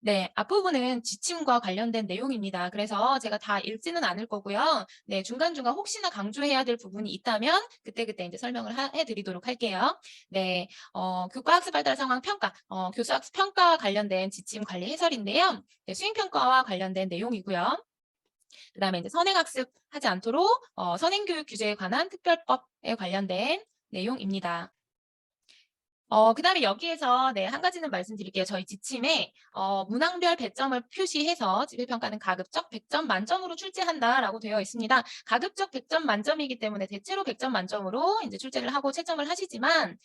네, 앞부분은 지침과 관련된 내용입니다. 그래서 제가 다 읽지는 않을 거고요. 네, 중간중간 혹시나 강조해야 될 부분이 있다면 그때그때 이제 설명을 해드리도록 할게요. 네, 교과학습 발달 상황 평가, 교수학습 평가 관련된 지침 관리 해설인데요. 네, 수행평가와 관련된 내용이고요. 그다음에 이제 선행학습 하지 않도록 선행교육 규제에 관한 특별법에 관련된 내용입니다. 그다음에 여기에서 네, 한 가지는 말씀드릴게요. 저희 지침에 문항별 배점을 표시해서 지필평가는 가급적 100점 만점으로 출제한다라고 되어 있습니다. 가급적 100점 만점이기 때문에 대체로 100점 만점으로 이제 출제를 하고 채점을 하시지만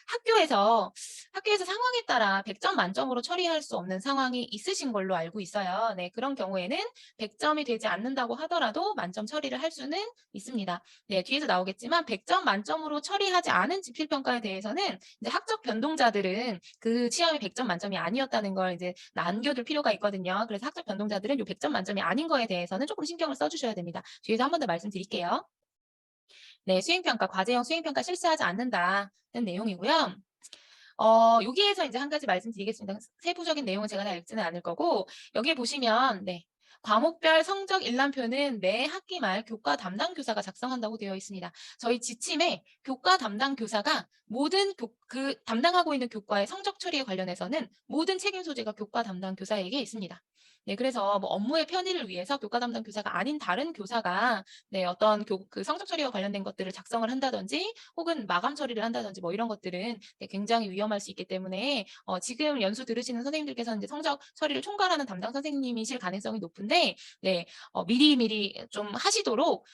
학교에서 상황에 따라 100점 만점으로 처리할 수 없는 상황이 있으신 걸로 알고 있어요. 네, 그런 경우에는 100점이 되지 않는다고 하더라도 만점 처리를 할 수는 있습니다. 네, 뒤에서 나오겠지만 100점 만점으로 처리하지 않은 지필평가에 대해서는 이제 학적 변동자들은 그 시험이 100점 만점이 아니었다는 걸 이제 남겨둘 필요가 있거든요. 그래서 학적 변동자들은 요 100점 만점이 아닌 거에 대해서는 조금 신경을 써주셔야 됩니다. 뒤에서 한 번 더 말씀드릴게요. 네, 수행평가, 과제형 수행평가 실시하지 않는다는 내용이고요. 여기에서 이제 한 가지 말씀드리겠습니다. 세부적인 내용은 제가 다 읽지는 않을 거고, 여기에 보시면, 네. 과목별 성적 일람표는 매 학기 말 교과 담당 교사가 작성한다고 되어 있습니다. 저희 지침에 교과 담당 교사가 모든 그 담당하고 있는 교과의 성적 처리에 관련해서는 모든 책임 소재가 교과 담당 교사에게 있습니다. 네, 그래서 뭐 업무의 편의를 위해서 교과 담당 교사가 아닌 다른 교사가 네, 어떤 그 성적 처리와 관련된 것들을 작성을 한다든지 혹은 마감 처리를 한다든지 뭐 이런 것들은 네, 굉장히 위험할 수 있기 때문에 지금 연수 들으시는 선생님들께서는 이제 성적 처리를 총괄하는 담당 선생님이실 가능성이 높은데 네, 미리미리 좀 하시도록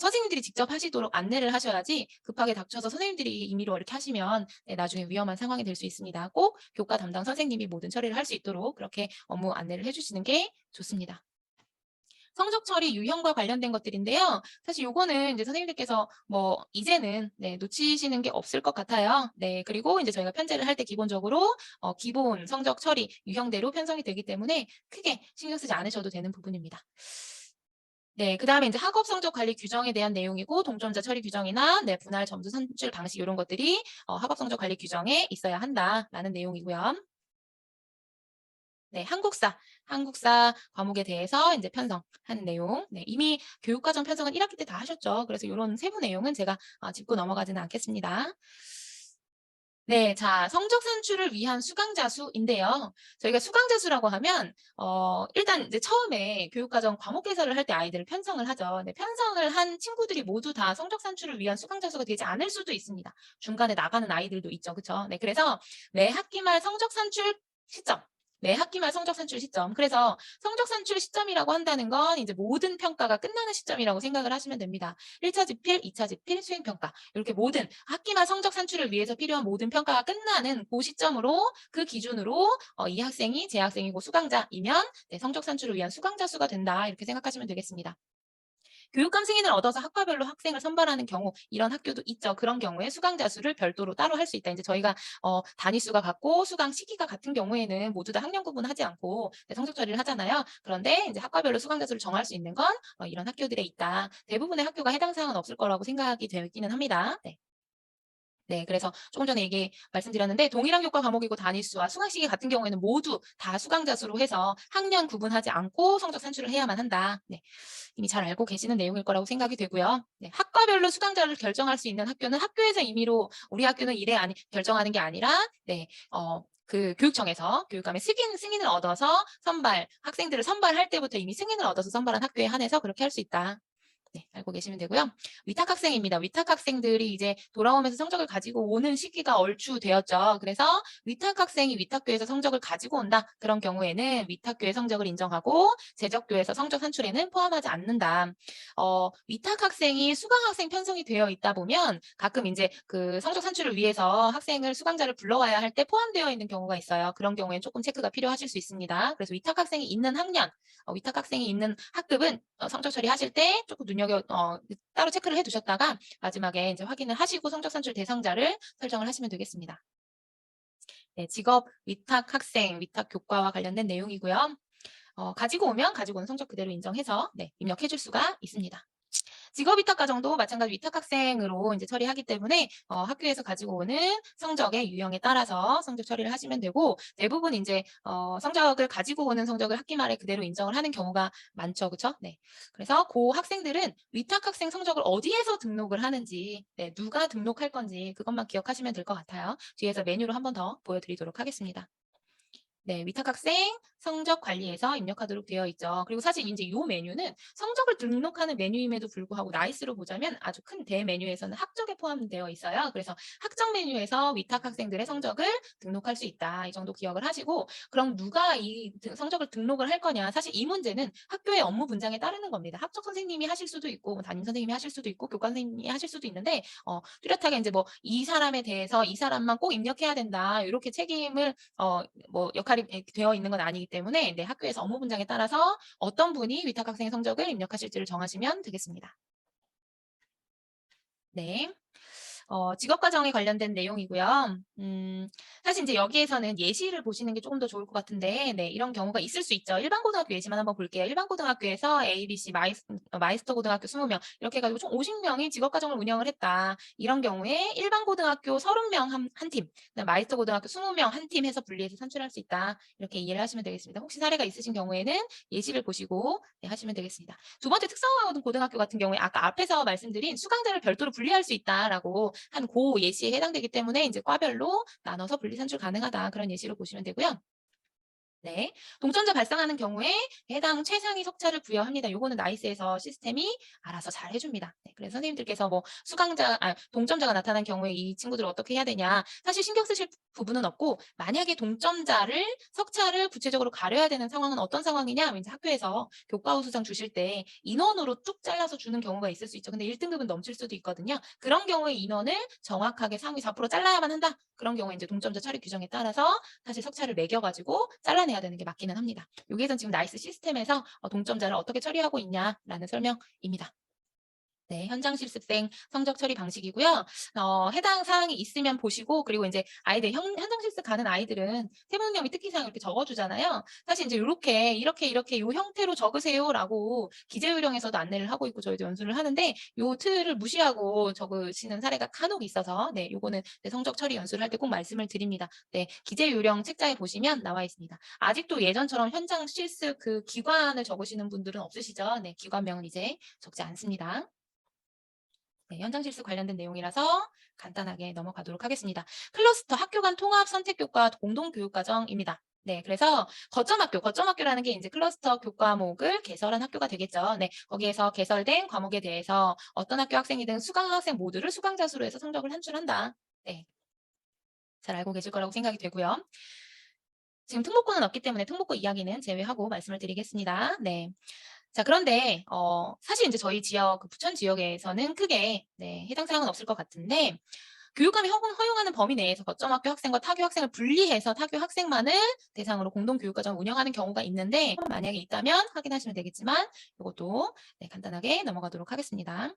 선생님들이 직접 하시도록 안내를 하셔야지 급하게 닥쳐서 선생님들이 임의로 이렇게 하시면 네, 나중에 위험한 상황이 될 수 있습니다. 꼭 교과 담당 선생님이 모든 처리를 할 수 있도록 그렇게 업무 안내를 해주시는 게 좋습니다. 성적 처리 유형과 관련된 것들인데요. 사실 요거는 이제 선생님들께서 뭐 이제는 네, 놓치시는 게 없을 것 같아요. 네, 그리고 이제 저희가 편제를 할 때 기본적으로 기본 성적 처리 유형대로 편성이 되기 때문에 크게 신경 쓰지 않으셔도 되는 부분입니다. 네, 그다음에 이제 학업 성적 관리 규정에 대한 내용이고 동점자 처리 규정이나 네, 분할 점수 산출 방식 이런 것들이 학업 성적 관리 규정에 있어야 한다라는 내용이고요. 네, 한국사 과목에 대해서 이제 편성하는 내용. 네, 이미 교육과정 편성은 1학기 때 다 하셨죠. 그래서 요런 세부 내용은 제가 짚고 넘어가지는 않겠습니다. 네, 자, 성적 산출을 위한 수강자 수인데요. 저희가 수강자 수라고 하면 일단 이제 처음에 교육과정 과목 개설을 할 때 아이들을 편성을 하죠. 네, 편성을 한 친구들이 모두 다 성적 산출을 위한 수강자 수가 되지 않을 수도 있습니다. 중간에 나가는 아이들도 있죠. 그렇죠? 네, 그래서 매 학기 말 성적 산출 시점 매 학기 말 성적 산출 시점. 그래서 성적 산출 시점이라고 한다는 건 이제 모든 평가가 끝나는 시점이라고 생각을 하시면 됩니다. 1차 집필, 2차 집필, 수행평가. 이렇게 모든 학기말 성적 산출을 위해서 필요한 모든 평가가 끝나는 그 시점으로 그 기준으로 이 학생이 재학생이고 수강자이면 네, 성적 산출을 위한 수강자 수가 된다. 이렇게 생각하시면 되겠습니다. 교육감 승인을 얻어서 학과별로 학생을 선발하는 경우 이런 학교도 있죠. 그런 경우에 수강자 수를 별도로 따로 할 수 있다. 이제 저희가 단위 수가 같고 수강 시기가 같은 경우에는 모두 다 학년 구분하지 않고 네, 성적 처리를 하잖아요. 그런데 이제 학과별로 수강자 수를 정할 수 있는 건 이런 학교들에 있다. 대부분의 학교가 해당 사항은 없을 거라고 생각이 되기는 합니다. 네. 네. 그래서 조금 전에 말씀드렸는데 동일한 교과 과목이고 단위수와 수강 시기 같은 경우에는 모두 다 수강자 수로 해서 학년 구분하지 않고 성적 산출을 해야만 한다. 네. 이미 잘 알고 계시는 내용일 거라고 생각이 되고요. 네. 학과별로 수강자를 결정할 수 있는 학교는 학교에서 임의로 우리 학교는 이래 아니 결정하는 게 아니라 네. 그 교육청에서 교육감의 승인을 얻어서 학생들을 선발할 때부터 이미 승인을 얻어서 선발한 학교에 한해서 그렇게 할 수 있다. 네, 알고 계시면 되고요. 위탁 학생입니다. 위탁 학생들이 이제 돌아오면서 성적을 가지고 오는 시기가 얼추 되었죠. 그래서 위탁 학생이 위탁교에서 성적을 가지고 온다. 그런 경우에는 위탁교의 성적을 인정하고 제적교에서 성적 산출에는 포함하지 않는다. 위탁 학생이 수강 학생 편성이 되어 있다 보면 가끔 이제 그 성적 산출을 위해서 학생을 수강자를 불러와야 할 때 포함되어 있는 경우가 있어요. 그런 경우에는 조금 체크가 필요하실 수 있습니다. 그래서 위탁 학생이 있는 학년, 위탁 학생이 있는 학급은 성적 처리하실 때 조금 따로 체크를 해 두셨다가 마지막에 이제 확인을 하시고 성적 산출 대상자를 설정을 하시면 되겠습니다. 네, 직업 위탁 학생, 위탁 교과와 관련된 내용이고요. 가지고 오면 가지고 온 성적 그대로 인정해서 네, 입력해 줄 수가 있습니다. 직업위탁과정도 마찬가지 위탁학생으로 이제 처리하기 때문에 학교에서 가지고 오는 성적의 유형에 따라서 성적 처리를 하시면 되고 대부분 인제 성적을 가지고 오는 성적을 학기 말에 그대로 인정을 하는 경우가 많죠. 그쵸? 네. 그래서 고 학생들은 위탁학생 성적을 어디에서 등록을 하는지 네 누가 등록할 건지 그것만 기억하시면 될 것 같아요. 뒤에서 메뉴로 한 번 더 보여드리도록 하겠습니다. 네. 위탁학생 성적 관리에서 입력하도록 되어 있죠. 그리고 사실 인제 요 메뉴는 성적을 등록하는 메뉴임에도 불구하고 나이스로 보자면 아주 큰 대메뉴에서는 학적에 포함되어 있어요. 그래서 학적 메뉴에서 위탁 학생들의 성적을 등록할 수 있다. 이 정도 기억을 하시고 그럼 누가 이 성적을 등록을 할 거냐. 사실 이 문제는 학교의 업무 분장에 따르는 겁니다. 학적 선생님이 하실 수도 있고 뭐 담임 선생님이 하실 수도 있고 교과 선생님이 하실 수도 있는데 뚜렷하게 인제 뭐 "이 사람에 대해서 이 사람만 꼭 입력해야 된다." 요렇게 책임을 뭐 역할이 되어 있는 건 아니기 때문에 네 학교에서 업무 분장에 따라서 어떤 분이 위탁 학생의 성적을 입력하실지를 정하시면 되겠습니다. 네. 직업 과정에 관련된 내용이고요. 사실 인제 여기에서는 예시를 보시는 게 쪼금 더 좋을 것 같은데 네 이런 경우가 있을 수 있죠. 일반 고등학교 예시만 한번 볼게요. 일반 고등학교에서 ABC 마이스터 고등학교 20명 이렇게 해 가지고 총 50 명이 직업 과정을 운영을 했다. 이런 경우에 일반 고등학교 30명 한 팀, 그다음에 마이스터 고등학교 20명 한 팀 해서 분리해서 산출할 수 있다. 이렇게 이해를 하시면 되겠습니다. 혹시 사례가 있으신 경우에는 예시를 보시고 네 하시면 되겠습니다. 두 번째 특성화 고등학교 같은 경우에 아까 앞에서 말씀드린 "수강자를 별도로 분리할 수 있다."라고 한 고 예시에 해당되기 때문에 인제 과별로 나눠서 분리 산출 가능하다. 그런 예시로 보시면 되고요. 네. 동점자 발생하는 경우에 해당 최상위 석차를 부여합니다. 요거는 나이스에서 시스템이 알아서 잘 해 줍니다. 네. 그래서 선생님들께서 뭐 동점자가 나타난 경우에 이 친구들을 어떻게 해야 되냐 사실 신경 쓰실 부분은 없고 만약에 동점자를 석차를 구체적으로 가려야 되는 상황은 어떤 상황이냐 하면 이제 학교에서 교과 우수상 주실 때 인원으로 뚝 잘라서 주는 경우가 있을 수 있죠. 근데 1 등급은 넘칠 수도 있거든요. 그런 경우에 인원을 정확하게 상위 4% 잘라야만 한다. 그런 경우에 인제 동점자 처리 규정에 따라서 사실 석차를 매겨 가지고 잘라내야 되는 게 맞기는 합니다. 여기에선 지금 나이스 시스템에서 동점자를 어떻게 처리하고 있냐라는 설명입니다. 네. 현장 실습생 성적 처리 방식이고요. 해당 사항이 있으면 보시고 그리고 인제 아이들 현장 실습 가는 아이들은 세부능력 및 특기사항 이렇게 적어 주잖아요. 사실 인제 요렇게 "이렇게 요 형태로 적으세요."라고 기재 요령에서도 안내를 하고 있고 저희도 연수를 하는데 요 틀을 무시하고 적으시는 사례가 간혹 있어서 네 요거는 네 성적 처리 연수를 할 때 꼭 말씀을 드립니다. 네. 기재 요령 책자에 보시면 나와 있습니다. 아직도 예전처럼 현장 실습 그 기관을 적으시는 분들은 없으시죠? 네. 기관명은 이제 적지 않습니다. 네, 현장 실습 관련된 내용이라서 간단하게 넘어가도록 하겠습니다. 클러스터 학교 간 통합 선택 교과 공동 교육 과정입니다. 네, 그래서 거점학교라는 게 이제 클러스터 교과목을 개설한 학교가 되겠죠. 네, 거기에서 개설된 과목에 대해서 어떤 학교 학생이든 수강 학생 모두를 수강자 수로 해서 성적을 산출한다. 네, 잘 알고 계실 거라고 생각이 되고요. 지금 특목고는 없기 때문에 특목고 이야기는 제외하고 말씀을 드리겠습니다. 네. 자 그런데 사실 인제 저희 지역 그 부천 지역에서는 크게 네 해당 사항은 없을 것 같은데 교육감이 허용하는 범위 내에서 거점 학교 학생과 타교 학생을 분리해서 타교 학생만을 대상으로 공동 교육 과정을 운영하는 경우가 있는데 만약에 있다면 확인하시면 되겠지만 요것도 네 간단하게 넘어가도록 하겠습니다.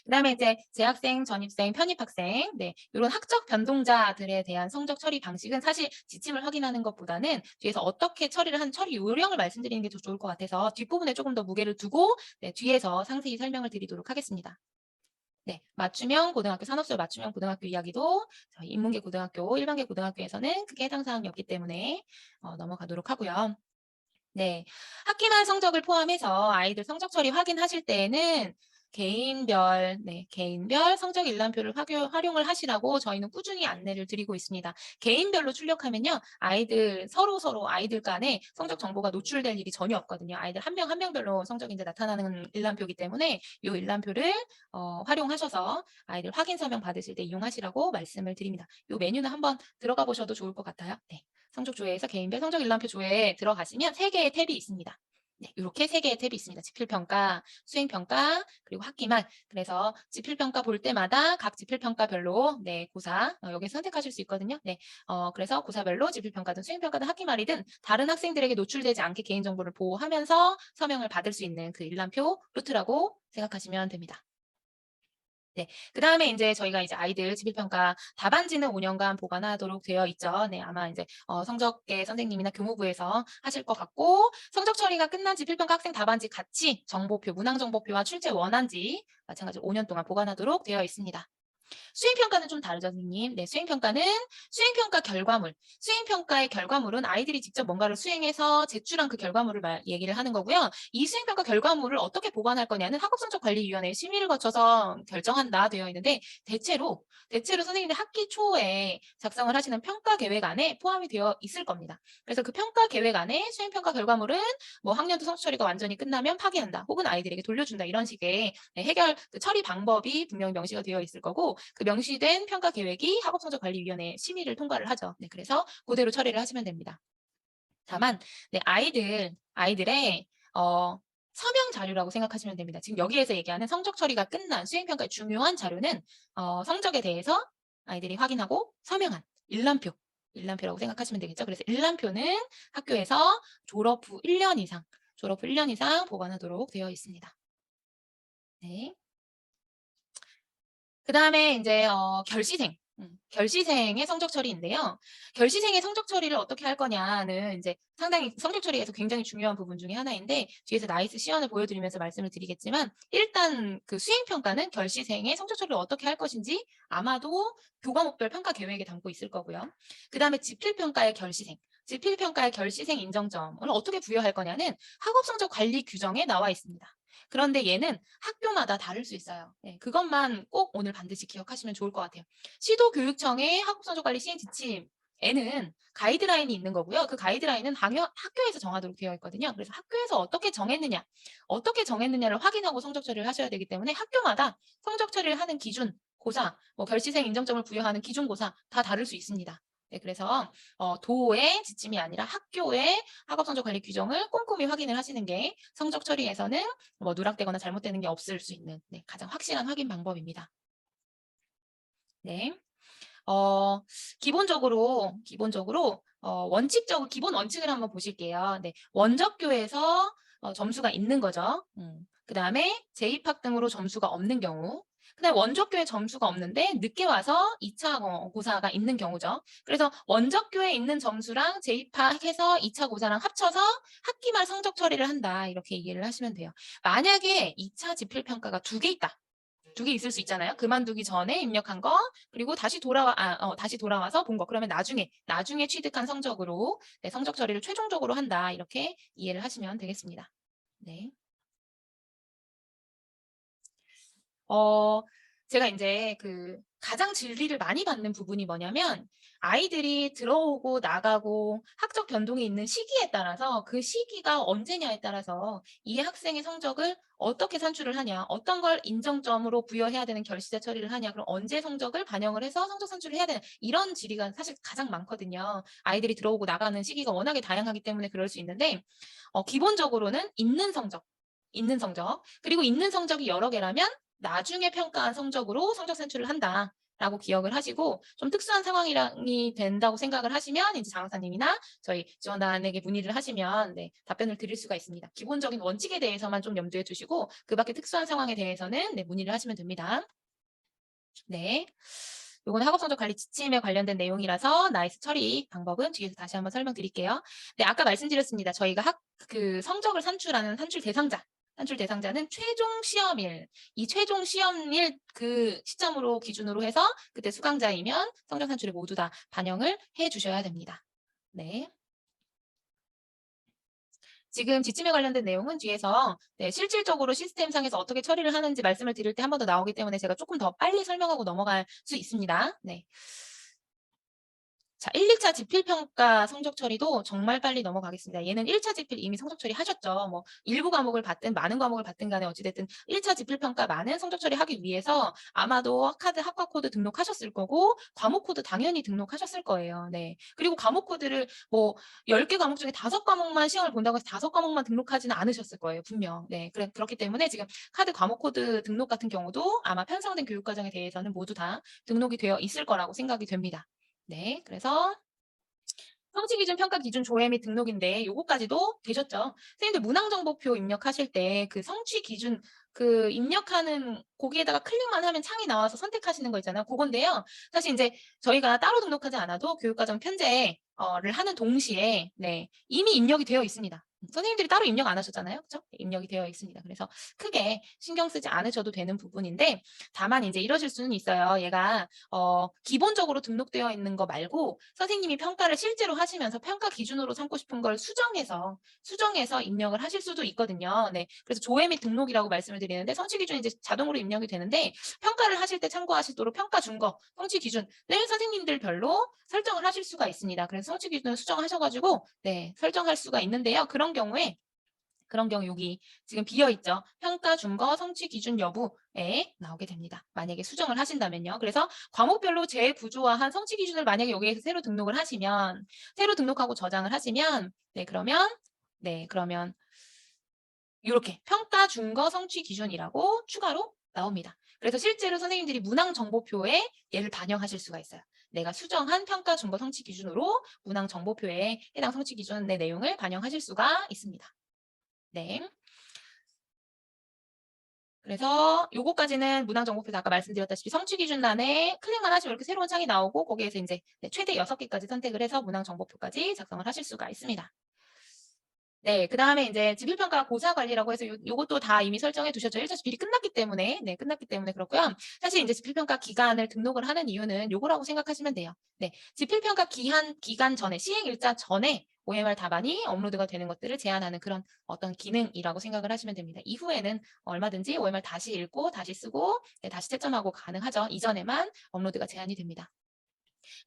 그다음에 이제 재학생, 전입생, 편입학생 네 요런 학적 변동자들에 대한 성적 처리 방식은 사실 지침을 확인하는 것보다는 뒤에서 어떻게 처리를 하는 처리 요령을 말씀드리는 게 더 좋을 것 같아서 뒷부분에 조금 더 무게를 두고 네 뒤에서 상세히 설명을 드리도록 하겠습니다. 네. 맞춤형 고등학교, 산업소요 맞춤형 고등학교 이야기도 저희 인문계 고등학교, 일반계 고등학교에서는 크게 해당 사항이 없기 때문에 넘어가도록 하고요. 네. 학기말 성적을 포함해서 아이들 성적 처리 확인하실 때에는 개인별 성적 일람표를 활용을 하시라고 저희는 꾸준히 안내를 드리고 있습니다. 개인별로 출력하면요. 아이들 서로 아이들 간에 성적 정보가 노출될 일이 전혀 없거든요. 아이들 한 명 한 명별로 성적이 인제 나타나는 일람표이기 때문에 요 일람표를 활용하셔서 아이들 확인 서명 받으실 때 이용하시라고 말씀을 드립니다. 요 메뉴는 한번 들어가 보셔도 좋을 것 같아요. 네. 성적 조회에서 개인별 성적 일람표 조회에 들어가시면 3 개의 탭이 있습니다. 네, 요렇게 3 개의 탭이 있습니다. 지필평가, 수행평가, 그리고 학기말. 그래서 지필평가 볼 때마다 각 지필평가별로 네, 고사 여기서 선택하실 수 있거든요. 네. 그래서 고사별로 지필평가든 수행평가든 학기말이든 다른 학생들에게 노출되지 않게 개인정보를 보호하면서 서명을 받을 수 있는 그 일람표 루트라고 생각하시면 됩니다. 네. 그다음에 인제 저희가 이제 아이들 지필평가 답안지는 5 년간 보관하도록 되어 있죠. 네. 아마 인제 성적계 선생님이나 교무부에서 하실 것 같고 성적 처리가 끝난 지필평가 학생 답안지 같이 정보표, 문항 정보표와 출제 원안지 마찬가지로 5년 동안 보관하도록 되어 있습니다. 수행평가는 좀 다르죠, 선생님. 네, 수행평가는 수행평가 결과물. 수행평가의 결과물은 아이들이 직접 뭔가를 수행해서 제출한 그 결과물을 얘기를 하는 거고요. 이 수행평가 결과물을 어떻게 보관할 거냐는 학업성적관리위원회의 심의를 거쳐서 결정한다 되어 있는데 대체로 선생님들 학기 초에 작성을 하시는 평가 계획 안에 포함이 되어 있을 겁니다. 그래서 그 평가 계획 안에 수행평가 결과물은 뭐 학년도 성취 처리가 완전히 끝나면 파기한다. 혹은 아이들에게 돌려준다. 이런 식의 해결 그 처리 방법이 분명히 명시가 되어 있을 거고 그 명시된 평가 계획이 학업성적관리위원회 심의를 통과를 하죠. 네, 그래서 그대로 처리를 하시면 됩니다. 다만 네, 아이들의 서명 자료라고 생각하시면 됩니다. 지금 여기에서 얘기하는 성적 처리가 끝난 수행평가의 중요한 자료는 성적에 대해서 아이들이 확인하고 서명한 일람표라고 생각하시면 되겠죠. 그래서 일람표는 학교에서 졸업 후 1년 이상 보관하도록 되어 있습니다. 네. 그다음에 인제 결시생의 성적 처리인데요. 결시생의 성적 처리를 어떻게 할 거냐는 인제 상당히 성적 처리에서 굉장히 중요한 부분 중에 하나인데 뒤에서 나이스 시연을 보여 드리면서 말씀을 드리겠지만 일단 그 수행 평가는 결시생의 성적 처리를 어떻게 할 것인지 아마도 교과목별 평가 계획에 담고 있을 거고요. 그다음에 지필 평가의 결시생 인정점을 어떻게 부여할 거냐는 학업 성적 관리 규정에 나와 있습니다. 그런데 얘는 학교마다 다를 수 있어요. 네, 그것만 꼭 오늘 반드시 기억하시면 좋을 것 같아요. 시도교육청의 학업성적관리 시행 지침에는 가이드라인이 있는 거고요. 그 가이드라인은 학교에서 정하도록 되어 있거든요. 그래서 학교에서 어떻게 정했느냐를 확인하고 성적 처리를 하셔야 되기 때문에 학교마다 성적 처리를 하는 기준, 고사, 뭐 결시생 인정점을 부여하는 기준 고사 다 다를 수 있습니다. 네, 그래서 도의 지침이 아니라 학교의 학업성적 관리 규정을 꼼꼼히 확인을 하시는 게 성적 처리에서는 뭐 누락되거나 잘못되는 게 없을 수 있는 네, 가장 확실한 확인 방법입니다. 네. 어 기본적으로 원칙적으로 기본 원칙을 한번 보실게요. 네. 원적교에서 점수가 있는 거죠. 그다음에 재입학 등으로 점수가 없는 경우. 그다음에 원적교에 점수가 없는데 늦게 와서 2차 고사가 있는 경우죠. 그래서 원적교에 있는 점수랑 재입학해서 2차 고사랑 합쳐서 학기 말 성적 처리를 한다. 이렇게 이해를 하시면 돼요. 만약에 2차 지필 평가가 2개 있다. 2개 있을 수 있잖아요. 그만두기 전에 입력한 거 그리고 다시 돌아와서 본 거. 그러면 나중에 취득한 성적으로 네, 성적 처리를 최종적으로 한다. 이렇게 이해를 하시면 되겠습니다. 네. 어 제가 인제 그 가장 질리를 많이 받는 부분이 뭐냐면 아이들이 들어오고 나가고 학적 변동이 있는 시기에 따라서 그 시기가 언제냐에 따라서 이 학생의 성적을 어떻게 산출을 하냐, 어떤 걸 인정점으로 부여해야 되는 결시자 처리를 하냐, 그럼 언제 성적을 반영을 해서 성적 산출을 해야 되는 이런 질의가 사실 가장 많거든요. 아이들이 들어오고 나가는 시기가 워낙에 다양하기 때문에 그럴 수 있는데 기본적으로는 있는 성적 그리고 있는 성적이 여러 개라면 나중에 평가한 성적으로 성적 산출을 한다라고 기억을 하시고 좀 특수한 상황이 된다고 생각을 하시면 이제 장학사님이나 저희 지원단에게 문의를 하시면 네, 답변을 드릴 수가 있습니다. 기본적인 원칙에 대해서만 좀 염두에 두시고 그밖에 특수한 상황에 대해서는 네, 문의를 하시면 됩니다. 네. 요거는 학업성적 관리 지침에 관련된 내용이라서 나이스 처리 방법은 뒤에서 다시 한번 설명드릴게요. 네, 아까 말씀드렸습니다. 저희가 그 성적을 산출하는 산출 대상자는 최종 시험일, 이 최종 시험일 그 시점으로 기준으로 해서 그때 수강자이면 성적 산출을 모두 다 반영을 해 주셔야 됩니다. 네. 지금 지침에 관련된 내용은 뒤에서 네, 실질적으로 시스템상에서 어떻게 처리를 하는지 말씀을 드릴 때 한 번 더 나오기 때문에 제가 조금 더 빨리 설명하고 넘어갈 수 있습니다. 네. 자, 1-2차 지필 평가 성적 처리도 정말 빨리 넘어가겠습니다. 얘는 1차 지필 이미 성적 처리하셨죠. 뭐 일부 과목을 받든 많은 과목을 받든 간에 어찌 됐든 1차 지필 평가 많은 성적 처리하기 위해서 아마도 학과 코드 등록하셨을 거고 과목 코드 당연히 등록하셨을 거예요. 네. 그리고 과목 코드를 뭐 10개 과목 중에 5 과목만 시험을 본다고 해서 5 과목만 등록하지는 않으셨을 거예요, 분명. 네. 그렇기 때문에 지금 카드 과목 코드 등록 같은 경우도 아마 편성된 교육 과정에 대해서는 모두 다 등록이 되어 있을 거라고 생각이 됩니다. 네. 그래서 성취 기준, 평가 기준 조회 및 등록인데 요거까지도 되셨죠? 선생님들 문항 정보표 입력하실 때 그 성취 기준 입력하는 거기에다가 클릭만 하면 창이 나와서 선택하시는 거 있잖아요. 고건데요. 사실 인제 저희가 따로 등록하지 않아도 교육과정 편제 를 하는 동시에 네 이미 입력이 되어 있습니다. 선생님들이 따로 입력 안 하셨잖아요. 그죠? 입력이 되어 있습니다. 그래서 크게 신경 쓰지 않으셔도 되는 부분인데 다만 인제 이러실 수는 있어요. 얘가 기본적으로 등록되어 있는 거 말고 선생님이 평가를 실제로 하시면서 평가 기준으로 삼고 싶은 걸 수정해서 입력을 하실 수도 있거든요. 네. 그래서 조회 및 등록이라고 말씀을 드리는데 성취 기준이 이제 자동으로 입력이 되는데 평가를 하실 때 참고하시도록 평가 준거, 성취 기준을 선생님들별로 설정을 하실 수가 있습니다. 그래서 성취 기준을 수정하셔 가지고 네, 설정할 수가 있는데요. 그런 경우 여기 지금 비어 있죠. 평가 준거 성취 기준 여부에 나오게 됩니다. 만약에 수정을 하신다면요. 그래서 과목별로 재구조화한 성취 기준을 만약에 여기에서 새로 등록을 하시면 새로 등록하고 저장을 하시면 그러면 요렇게 평가 준거 성취 기준이라고 추가로 나옵니다. 그래서 실제로 선생님들이 문항 정보표에 얘를 반영하실 수가 있어요. 내가 수정한 평가 준거 성취 기준으로 문항 정보표에 해당 성취 기준의 내용을 반영하실 수가 있습니다. 네. 그래서 요거까지는 문항 정보표에서 아까 말씀드렸다시피 성취 기준란에 클릭만 하시면 이렇게 새로운 창이 나오고 거기에서 인제 최대 6개까지 선택을 해서 문항 정보표까지 작성을 하실 수가 있습니다. 네. 그다음에 인제 지필평가 고사 관리라고 해서 요것도 다 이미 설정해 두셨죠. 1차 지필이 끝났기 때문에. 네. 끝났기 때문에 그렇고요. 사실 인제 지필평가 기간을 등록을 하는 이유는 요거라고 생각하시면 돼요. 네. 지필평가 기간 전에 시행 일자 전에 OMR 답안이 업로드가 되는 것들을 제한하는 그런 어떤 기능이라고 생각을 하시면 됩니다. 이후에는 얼마든지 OMR 다시 읽고 다시 쓰고 네 다시 채점하고 가능하죠. 이전에만 업로드가 제한이 됩니다.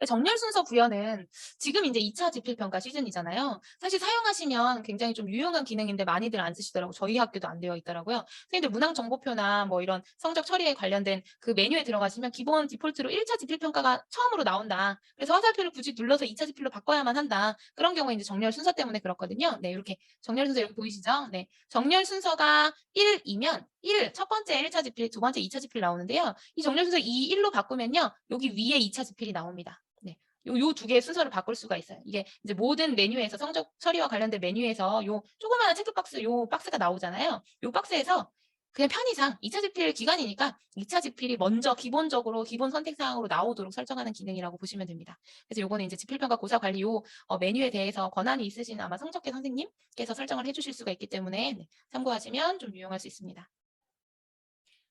정렬 순서 부여는 지금 이제 2차 지필평가 시즌이잖아요. 사실 사용하시면 굉장히 좀 유용한 기능인데 많이들 안 쓰시더라고요. 저희 학교도 안 되어 있더라고요. 선생님들 문항 정보표나 뭐 이런 성적 처리에 관련된 그 메뉴에 들어가시면 기본 디폴트로 1차 지필평가가 처음으로 나온다. 그래서 화살표를 굳이 눌러서 2차 지필로 바꿔야만 한다. 그런 경우에 이제 정렬 순서 때문에 그렇거든요. 네, 이렇게 정렬 순서 여기 보이시죠? 네. 정렬 순서가 1이면 1, 첫 번째 1차 지필, 두 번째 2차 지필 나오는데요. 이 정렬 순서 2, 1로 바꾸면요. 여기 위에 2차 지필이 나옵니다. 네. 요 두 개의 순서를 바꿀 수가 있어요. 이게 이제 모든 메뉴에서 성적 처리와 관련된 메뉴에서 요 조그마한 체크박스 요 박스가 나오잖아요. 요 박스에서 그냥 편의상 2차 지필 기간이니까 2차 지필이 먼저 기본적으로 기본 선택 사항으로 나오도록 설정하는 기능이라고 보시면 됩니다. 그래서 요거는 이제 지필평가 고사 관리 요 메뉴에 대해서 권한이 있으신 아마 성적계 선생님께서 설정을 해 주실 수가 있기 때문에 네, 참고하시면 좀 유용할 수 있습니다.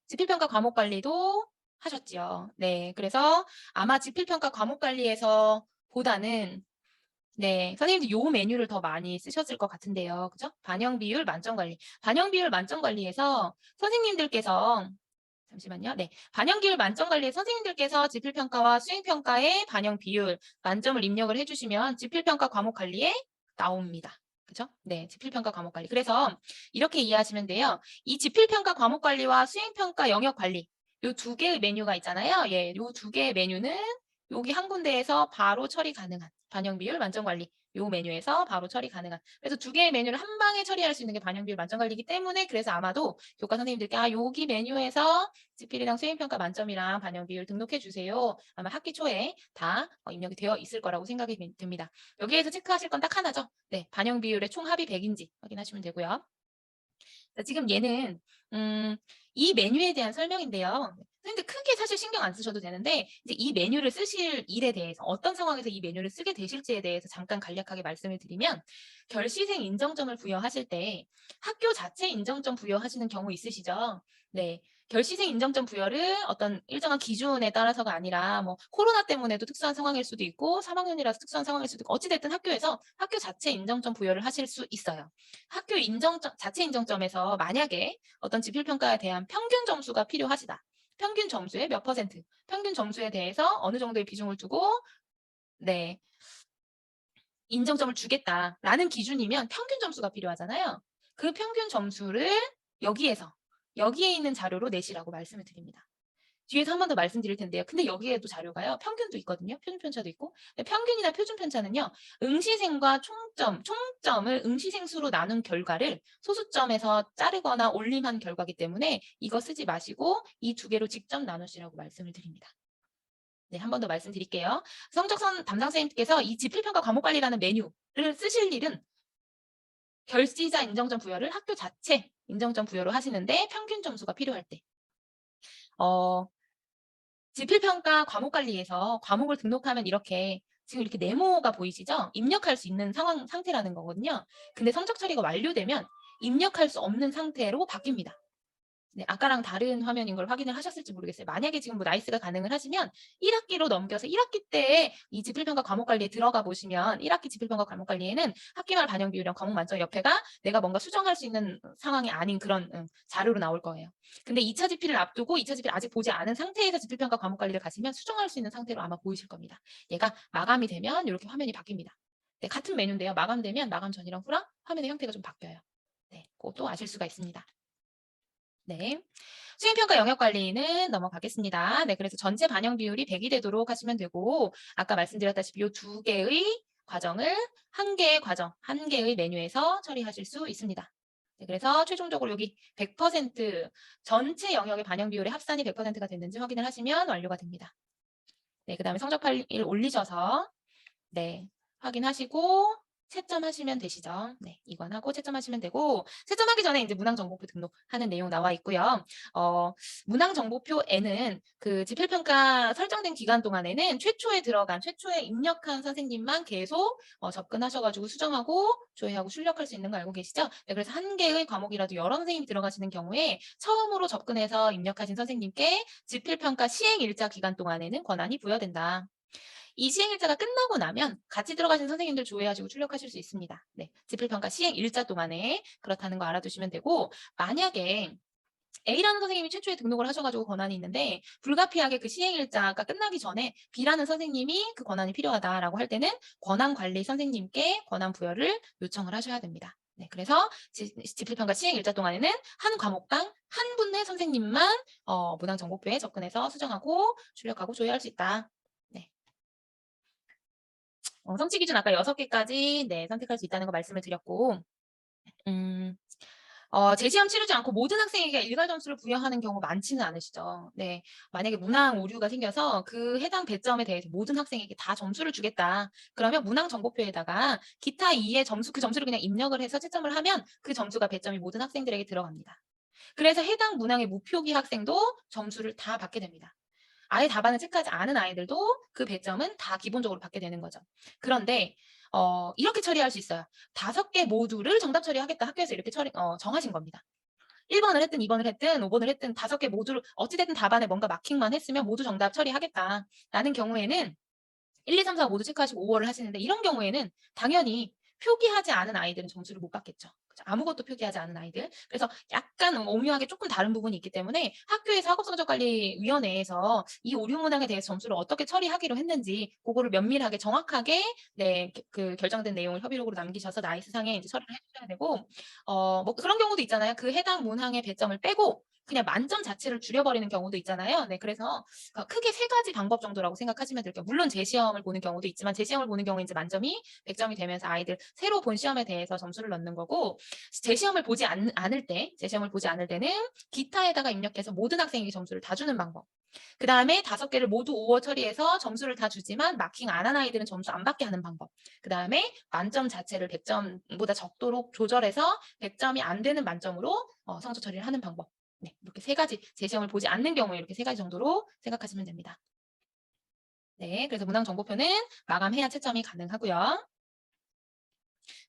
지필평가 과목 관리도 하셨지요. 네. 그래서 아마 지필평가 과목 관리에서 보다는 네, 선생님들 요 메뉴를 더 많이 쓰셨을 것 같은데요. 그죠? 반영 비율 만점 관리. 반영 비율 만점 관리에서 선생님들께서 잠시만요. 네. 반영 비율 만점 관리에 선생님들께서 지필평가와 수행평가의 반영 비율 만점을 입력을 해 주시면 지필평가 과목 관리에 나옵니다. 그죠? 네. 지필평가 과목 관리. 그래서 이렇게 이해하시면 돼요. 이 지필평가 과목 관리와 수행평가 영역 관리 요 두 개의 메뉴가 있잖아요. 예. 요 두 개의 메뉴는 여기 한 군데에서 바로 처리 가능한 반영 비율 만점 관리 요 메뉴에서 바로 처리 가능한 그래서 두 개의 메뉴를 한 방에 처리할 수 있는 게 반영 비율 만점 관리이기 때문에 그래서 아마도 교과 선생님들께 여기 메뉴에서 지필이랑 수행평가 만점이랑 반영 비율 등록해 주세요. 아마 학기 초에 다 입력이 되어 있을 거라고 생각이 듭니다. 여기에서 체크하실 건 딱 하나죠. 네, 반영 비율의 총 합이 100인지 확인하시면 되고요. 자, 지금 얘는 이 메뉴에 대한 설명인데요. 근데 크게 사실 신경 안 쓰셔도 되는데 이제 이 메뉴를 쓰실 일에 대해서 어떤 상황에서 이 메뉴를 쓰게 되실지에 대해서 잠깐 간략하게 말씀을 드리면 결시생 인정점을 부여하실 때 학교 자체 인정점 부여하시는 경우 있으시죠? 네. 결시생 인정점 부여를 어떤 일정한 기준에 따라서가 아니라 뭐 코로나 때문에도 특수한 상황일 수도 있고 3학년이라서 특수한 상황일 수도 있고 어찌 됐든 학교에서 학교 자체 인정점 부여를 하실 수 있어요. 학교 인정점 자체 인정점에서 만약에 어떤 지필평가에 대한 평균 점수가 필요하시다. 평균 점수의 몇 퍼센트, 평균 점수에 대해서 어느 정도의 비중을 두고 네, 인정점을 주겠다라는 기준이면 평균 점수가 필요하잖아요. 그 평균 점수를 여기에서 여기에 있는 자료로 내시라고 말씀을 드립니다. 뒤에서 한 번 더 말씀드릴 텐데요. 근데 여기에도 자료가요. 평균도 있거든요. 표준 편차도 있고. 평균이나 표준 편차는요. 응시생과 총점을 응시생 수로 나눈 결과를 소수점에서 자르거나 올림한 결과기 때문에 이거 쓰지 마시고 이 두 개로 직접 나누시라고 말씀을 드립니다. 네, 한 번 더 말씀드릴게요. 성적선 담당 선생님께서 이 지필평가 과목관리라는 메뉴를 쓰실 일은 결시자 인정점 부여를 학교 자체 인정점 부여를 하시는데 평균 점수가 필요할 때. 어, 지필평가 과목관리에서 과목을 등록하면 이렇게 지금 이렇게 네모가 보이시죠? 입력할 수 있는 상태라는 거거든요. 근데 성적 처리가 완료되면 입력할 수 없는 상태로 바뀝니다. 네, 아까랑 다른 화면인 걸 확인을 하셨을지 모르겠어요. 만약에 지금 뭐 나이스가 가능을 하시면 1학기로 넘겨서 1학기 때에 이 지필평가 과목관리에 들어가 보시면 1학기 지필평가 과목관리에는 학기말 반영 비율이랑 과목 만점 옆에가 내가 뭔가 수정할 수 있는 상황이 아닌 그런 자료로 나올 거예요. 근데 2차 지필을 앞두고 2차 지필 아직 보지 않은 상태에서 지필평가 과목관리를 가시면 수정할 수 있는 상태로 아마 보이실 겁니다. 얘가 마감이 되면 이렇게 화면이 바뀝니다. 네, 같은 메뉴인데요. 마감되면 마감 전이랑 후랑 화면의 형태가 좀 바뀌어요. 네, 그것도 아실 수가 있습니다. 네. 수행평가 영역관리는 넘어가겠습니다. 네, 그래서 전체 반영 비율이 100이 되도록 하시면 되고 아까 말씀드렸다시피 이 두 개의 과정을 한 개의 과정, 한 개의 메뉴에서 처리하실 수 있습니다. 네, 그래서 최종적으로 여기 100% 전체 영역의 반영 비율의 합산이 100%가 됐는지 확인을 하시면 완료가 됩니다. 네, 그 다음에 성적 파일을 올리셔서 네, 확인하시고 채점하시면 되시죠. 네, 이건 하고 채점하시면 되고 채점하기 전에 이제 문항정보표 등록하는 내용 나와 있고요. 문항정보표에는 그 지필평가 설정된 기간 동안에는 최초에 입력한 선생님만 계속 접근하셔가지고 수정하고 조회하고 출력할 수 있는 거 알고 계시죠? 네, 그래서 한 개의 과목이라도 여러 선생님이 들어가시는 경우에 처음으로 접근해서 입력하신 선생님께 지필평가 시행일자 기간 동안에는 권한이 부여된다. 이 시행일자가 끝나고 나면 같이 들어가신 선생님들 조회하시고 출력하실 수 있습니다. 네, 지필평가 시행일자 동안에 그렇다는 거 알아두시면 되고 만약에 A라는 선생님이 최초에 등록을 하셔가지고 권한이 있는데 불가피하게 그 시행일자가 끝나기 전에 B라는 선생님이 그 권한이 필요하다라고 할 때는 권한관리 선생님께 권한 부여를 요청을 하셔야 됩니다. 네, 그래서 지필평가 시행일자 동안에는 한 과목당 한 분의 선생님만 문항정보표에 접근해서 수정하고 출력하고 조회할 수 있다. 네. 성취 기준 아까 6개까지 네, 선택할 수 있다는 거 말씀을 드렸고 재시험 치르지 않고 모든 학생에게 일괄 점수를 부여하는 경우 많지는 않으시죠. 네, 만약에 문항 오류가 생겨서 그 해당 배점에 대해서 모든 학생에게 다 점수를 주겠다. 그러면 문항 정보표에다가 기타 2의 점수, 그 점수를 그냥 입력을 해서 채점을 하면 그 점수가 배점이 모든 학생들에게 들어갑니다. 그래서 해당 문항의 무표기 학생도 점수를 다 받게 됩니다. 아예 답안을 체크하지 않은 아이들도 그 배점은 다 기본적으로 받게 되는 거죠. 그런데 이렇게 처리할 수 있어요. 5개 모두를 정답 처리하겠다 학교에서 이렇게 정하신 겁니다. 1번을 했든 2번을 했든 5번을 했든 5개 모두를 어찌됐든 답안에 뭔가 마킹만 했으면 모두 정답 처리하겠다라는 경우에는 1, 2, 3, 4 모두 체크하시고 5월을 하시는데 이런 경우에는 당연히 표기하지 않은 아이들은 점수를 못 받겠죠. 그죠? 아무것도 표기하지 않은 아이들. 그래서 약간 오묘하게 조금 다른 부분이 있기 때문에 학교에서 학업성적관리위원회에서 이 오류 문항에 대해서 점수를 어떻게 처리하기로 했는지 그거를 면밀하게 정확하게 네, 그 결정된 내용을 협의록으로 남기셔서 나이스상에 이제 처리를 해주셔야 되고 뭐 그런 경우도 있잖아요. 그 해당 문항의 배점을 빼고 그냥 만점 자체를 줄여버리는 경우도 있잖아요. 네, 그래서 크게 3가지 방법 정도라고 생각하시면 될게요. 물론 재시험을 보는 경우도 있지만 재시험을 보는 경우에 이제 만점이 100점이 되면서 아이들 새로 본 시험에 대해서 점수를 넣는 거고 재시험을 보지 않을 때는 기타에다가 입력해서 모든 학생에게 점수를 다 주는 방법. 그 다음에 5개를 모두 5월 처리해서 점수를 다 주지만 마킹 안 한 아이들은 점수 안 받게 하는 방법. 그 다음에 만점 자체를 100점보다 적도록 조절해서 100점이 안 되는 만점으로 성적 처리를 하는 방법. 네, 이렇게 3가지 재시험을 보지 않는 경우에 이렇게 3가지 정도로 생각하시면 됩니다. 네, 그래서 문항정보표는 마감해야 채점이 가능하고요.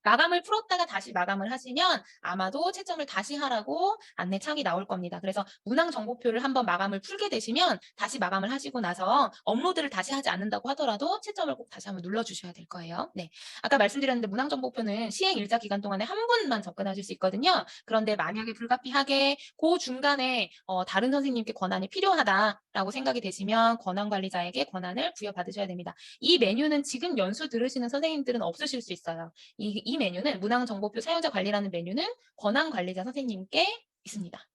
마감을 풀었다가 다시 마감을 하시면 아마도 채점을 다시 하라고 안내창이 나올 겁니다. 그래서 문항 정보표를 한번 마감을 풀게 되시면 다시 마감을 하시고 나서 업로드를 다시 하지 않는다고 하더라도 채점을 꼭 다시 한번 눌러주셔야 될 거예요. 네, 아까 말씀드렸는데 문항 정보표는 시행 일자 기간 동안에 한 분만 접근하실 수 있거든요. 그런데 만약에 불가피하게 그 중간에 다른 선생님께 권한이 필요하다라고 생각이 되시면 권한관리자에게 권한을 부여받으셔야 됩니다. 이 메뉴는 지금 연수 들으시는 선생님들은 없으실 수 있어요. 이 메뉴는 문항정보표 사용자 관리라는 메뉴는 권한관리자 선생님께 있습니다.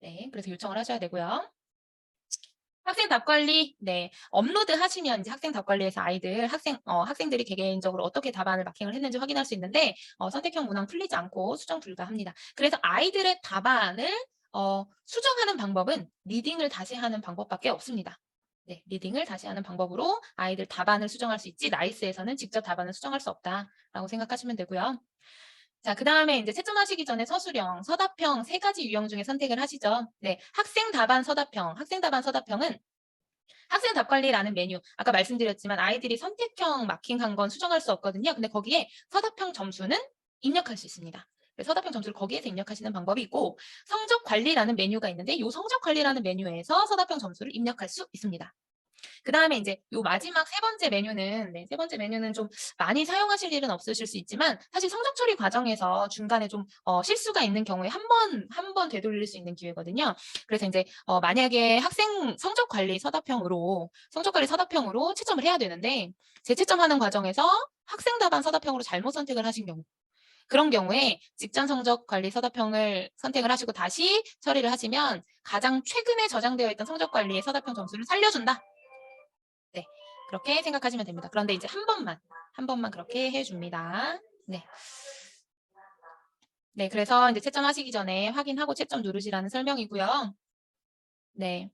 네, 그래서 요청을 하셔야 되고요. 학생 답관리, 네, 업로드 하시면 이제 학생 답관리에서 학생들이 개개인적으로 어떻게 답안을 마킹을 했는지 확인할 수 있는데 선택형 문항 풀리지 않고 수정 불가합니다. 그래서 아이들의 답안을 수정하는 방법은 리딩을 다시 하는 방법밖에 없습니다. 네, 리딩을 다시 하는 방법으로 아이들 답안을 수정할 수 있지 나이스에서는 직접 답안을 수정할 수 없다라고 생각하시면 되고요. 자, 그다음에 이제 채점하시기 전에 서술형, 서답형 세 가지 유형 중에 선택을 하시죠. 네, 학생 답안 서답형. 학생 답안 서답형은 학생 답 관리라는 메뉴. 아까 말씀드렸지만 아이들이 선택형 마킹한 건 수정할 수 없거든요. 근데 거기에 서답형 점수는 입력할 수 있습니다. 서답형 점수를 거기에서 입력하시는 방법이 있고, 성적 관리라는 메뉴가 있는데 이 성적 관리라는 메뉴에서 서답형 점수를 입력할 수 있습니다. 그다음에 이제 요 마지막 세 번째 메뉴는, 네, 세 번째 메뉴는 좀 많이 사용하실 일은 없으실 수 있지만 사실 성적 처리 과정에서 중간에 좀 실수가 있는 경우에 한 번 되돌릴 수 있는 기회거든요. 그래서 이제 만약에 학생 성적 관리 서답형으로 채점을 해야 되는데 재채점하는 과정에서 학생 답안 서답형으로 잘못 선택을 하신 경우, 그런 경우에 직전 성적 관리 서답형을 선택을 하시고 다시 처리를 하시면 가장 최근에 저장되어 있던 성적 관리의 서답형 점수를 살려준다. 네, 그렇게 생각하시면 됩니다. 그런데 이제 한 번만 그렇게 해줍니다. 네. 네, 그래서 이제 채점하시기 전에 확인하고 채점 누르시라는 설명이고요. 네.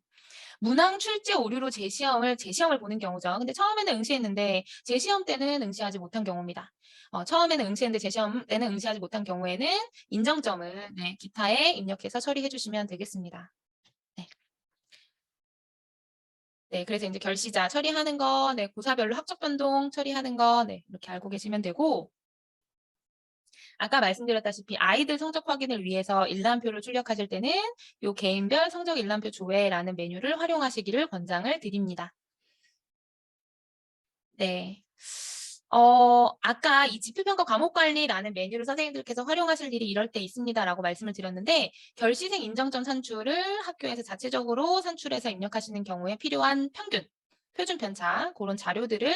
문항 출제 오류로 재시험을 보는 경우죠. 근데 처음에는 응시했는데 재시험 때는 응시하지 못한 경우입니다. 처음에는 응시했는데 재시험 때는 응시하지 못한 경우에는 인정점을, 네, 기타에 입력해서 처리해 주시면 되겠습니다. 네. 네, 그래서 이제 결시자 처리하는 거, 네, 고사별로 학적 변동 처리하는 거, 네, 이렇게 알고 계시면 되고, 아까 말씀드렸다시피 아이들 성적 확인을 위해서 일람표를 출력하실 때는 요 개인별 성적 일람표 조회라는 메뉴를 활용하시기를 권장을 드립니다. 네. 아까 이 지표평가 과목관리라는 메뉴를 선생님들께서 활용하실 일이 이럴 때 있습니다라고 말씀을 드렸는데, 결시생 인정점 산출을 학교에서 자체적으로 산출해서 입력하시는 경우에 필요한 평균, 표준 편차, 그런 자료들을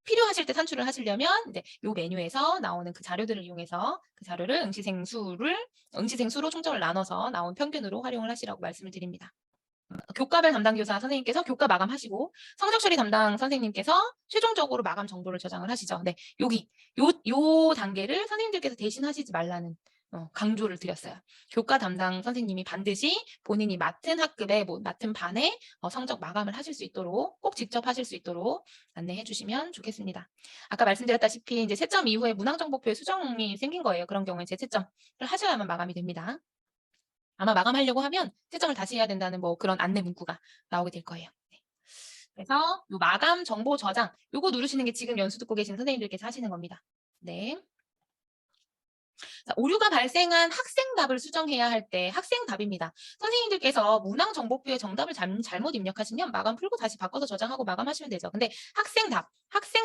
필요하실 때 산출을 하시려면 이제 요 메뉴에서 나오는 그 자료들을 이용해서 그 자료를 응시생 수로 총점을 나눠서 나온 평균으로 활용을 하시라고 말씀을 드립니다. 교과별 담당 교사 선생님께서 교과 마감하시고 성적 처리 담당 선생님께서 최종적으로 마감 정보를 저장을 하시죠. 네, 요 단계를 선생님들께서 대신 하시지 말라는 강조를 드렸어요. 교과 담당 선생님이 반드시 본인이 맡은 학급에 맡은 반에 성적 마감을 하실 수 있도록, 꼭 직접 하실 수 있도록 안내해 주시면 좋겠습니다. 아까 말씀드렸다시피 이제 채점 이후에 문항정보표에 수정이 생긴 거예요. 그런 경우에 재채점을 하셔야만 마감이 됩니다. 아마 마감하려고 하면 채점을 다시 해야 된다는 뭐 그런 안내 문구가 나오게 될 거예요. 네. 그래서 요 마감 정보 저장 요거 누르시는 게 지금 연수 듣고 계신 선생님들께서 하시는 겁니다. 네. 자, 오류가 발생한 학생 답을 수정해야 할 때 학생 답입니다. 선생님들께서 문항 정보표에 정답을 잘못 입력하시면 마감 풀고 다시 바꿔서 저장하고 마감하시면 되죠. 근데 학생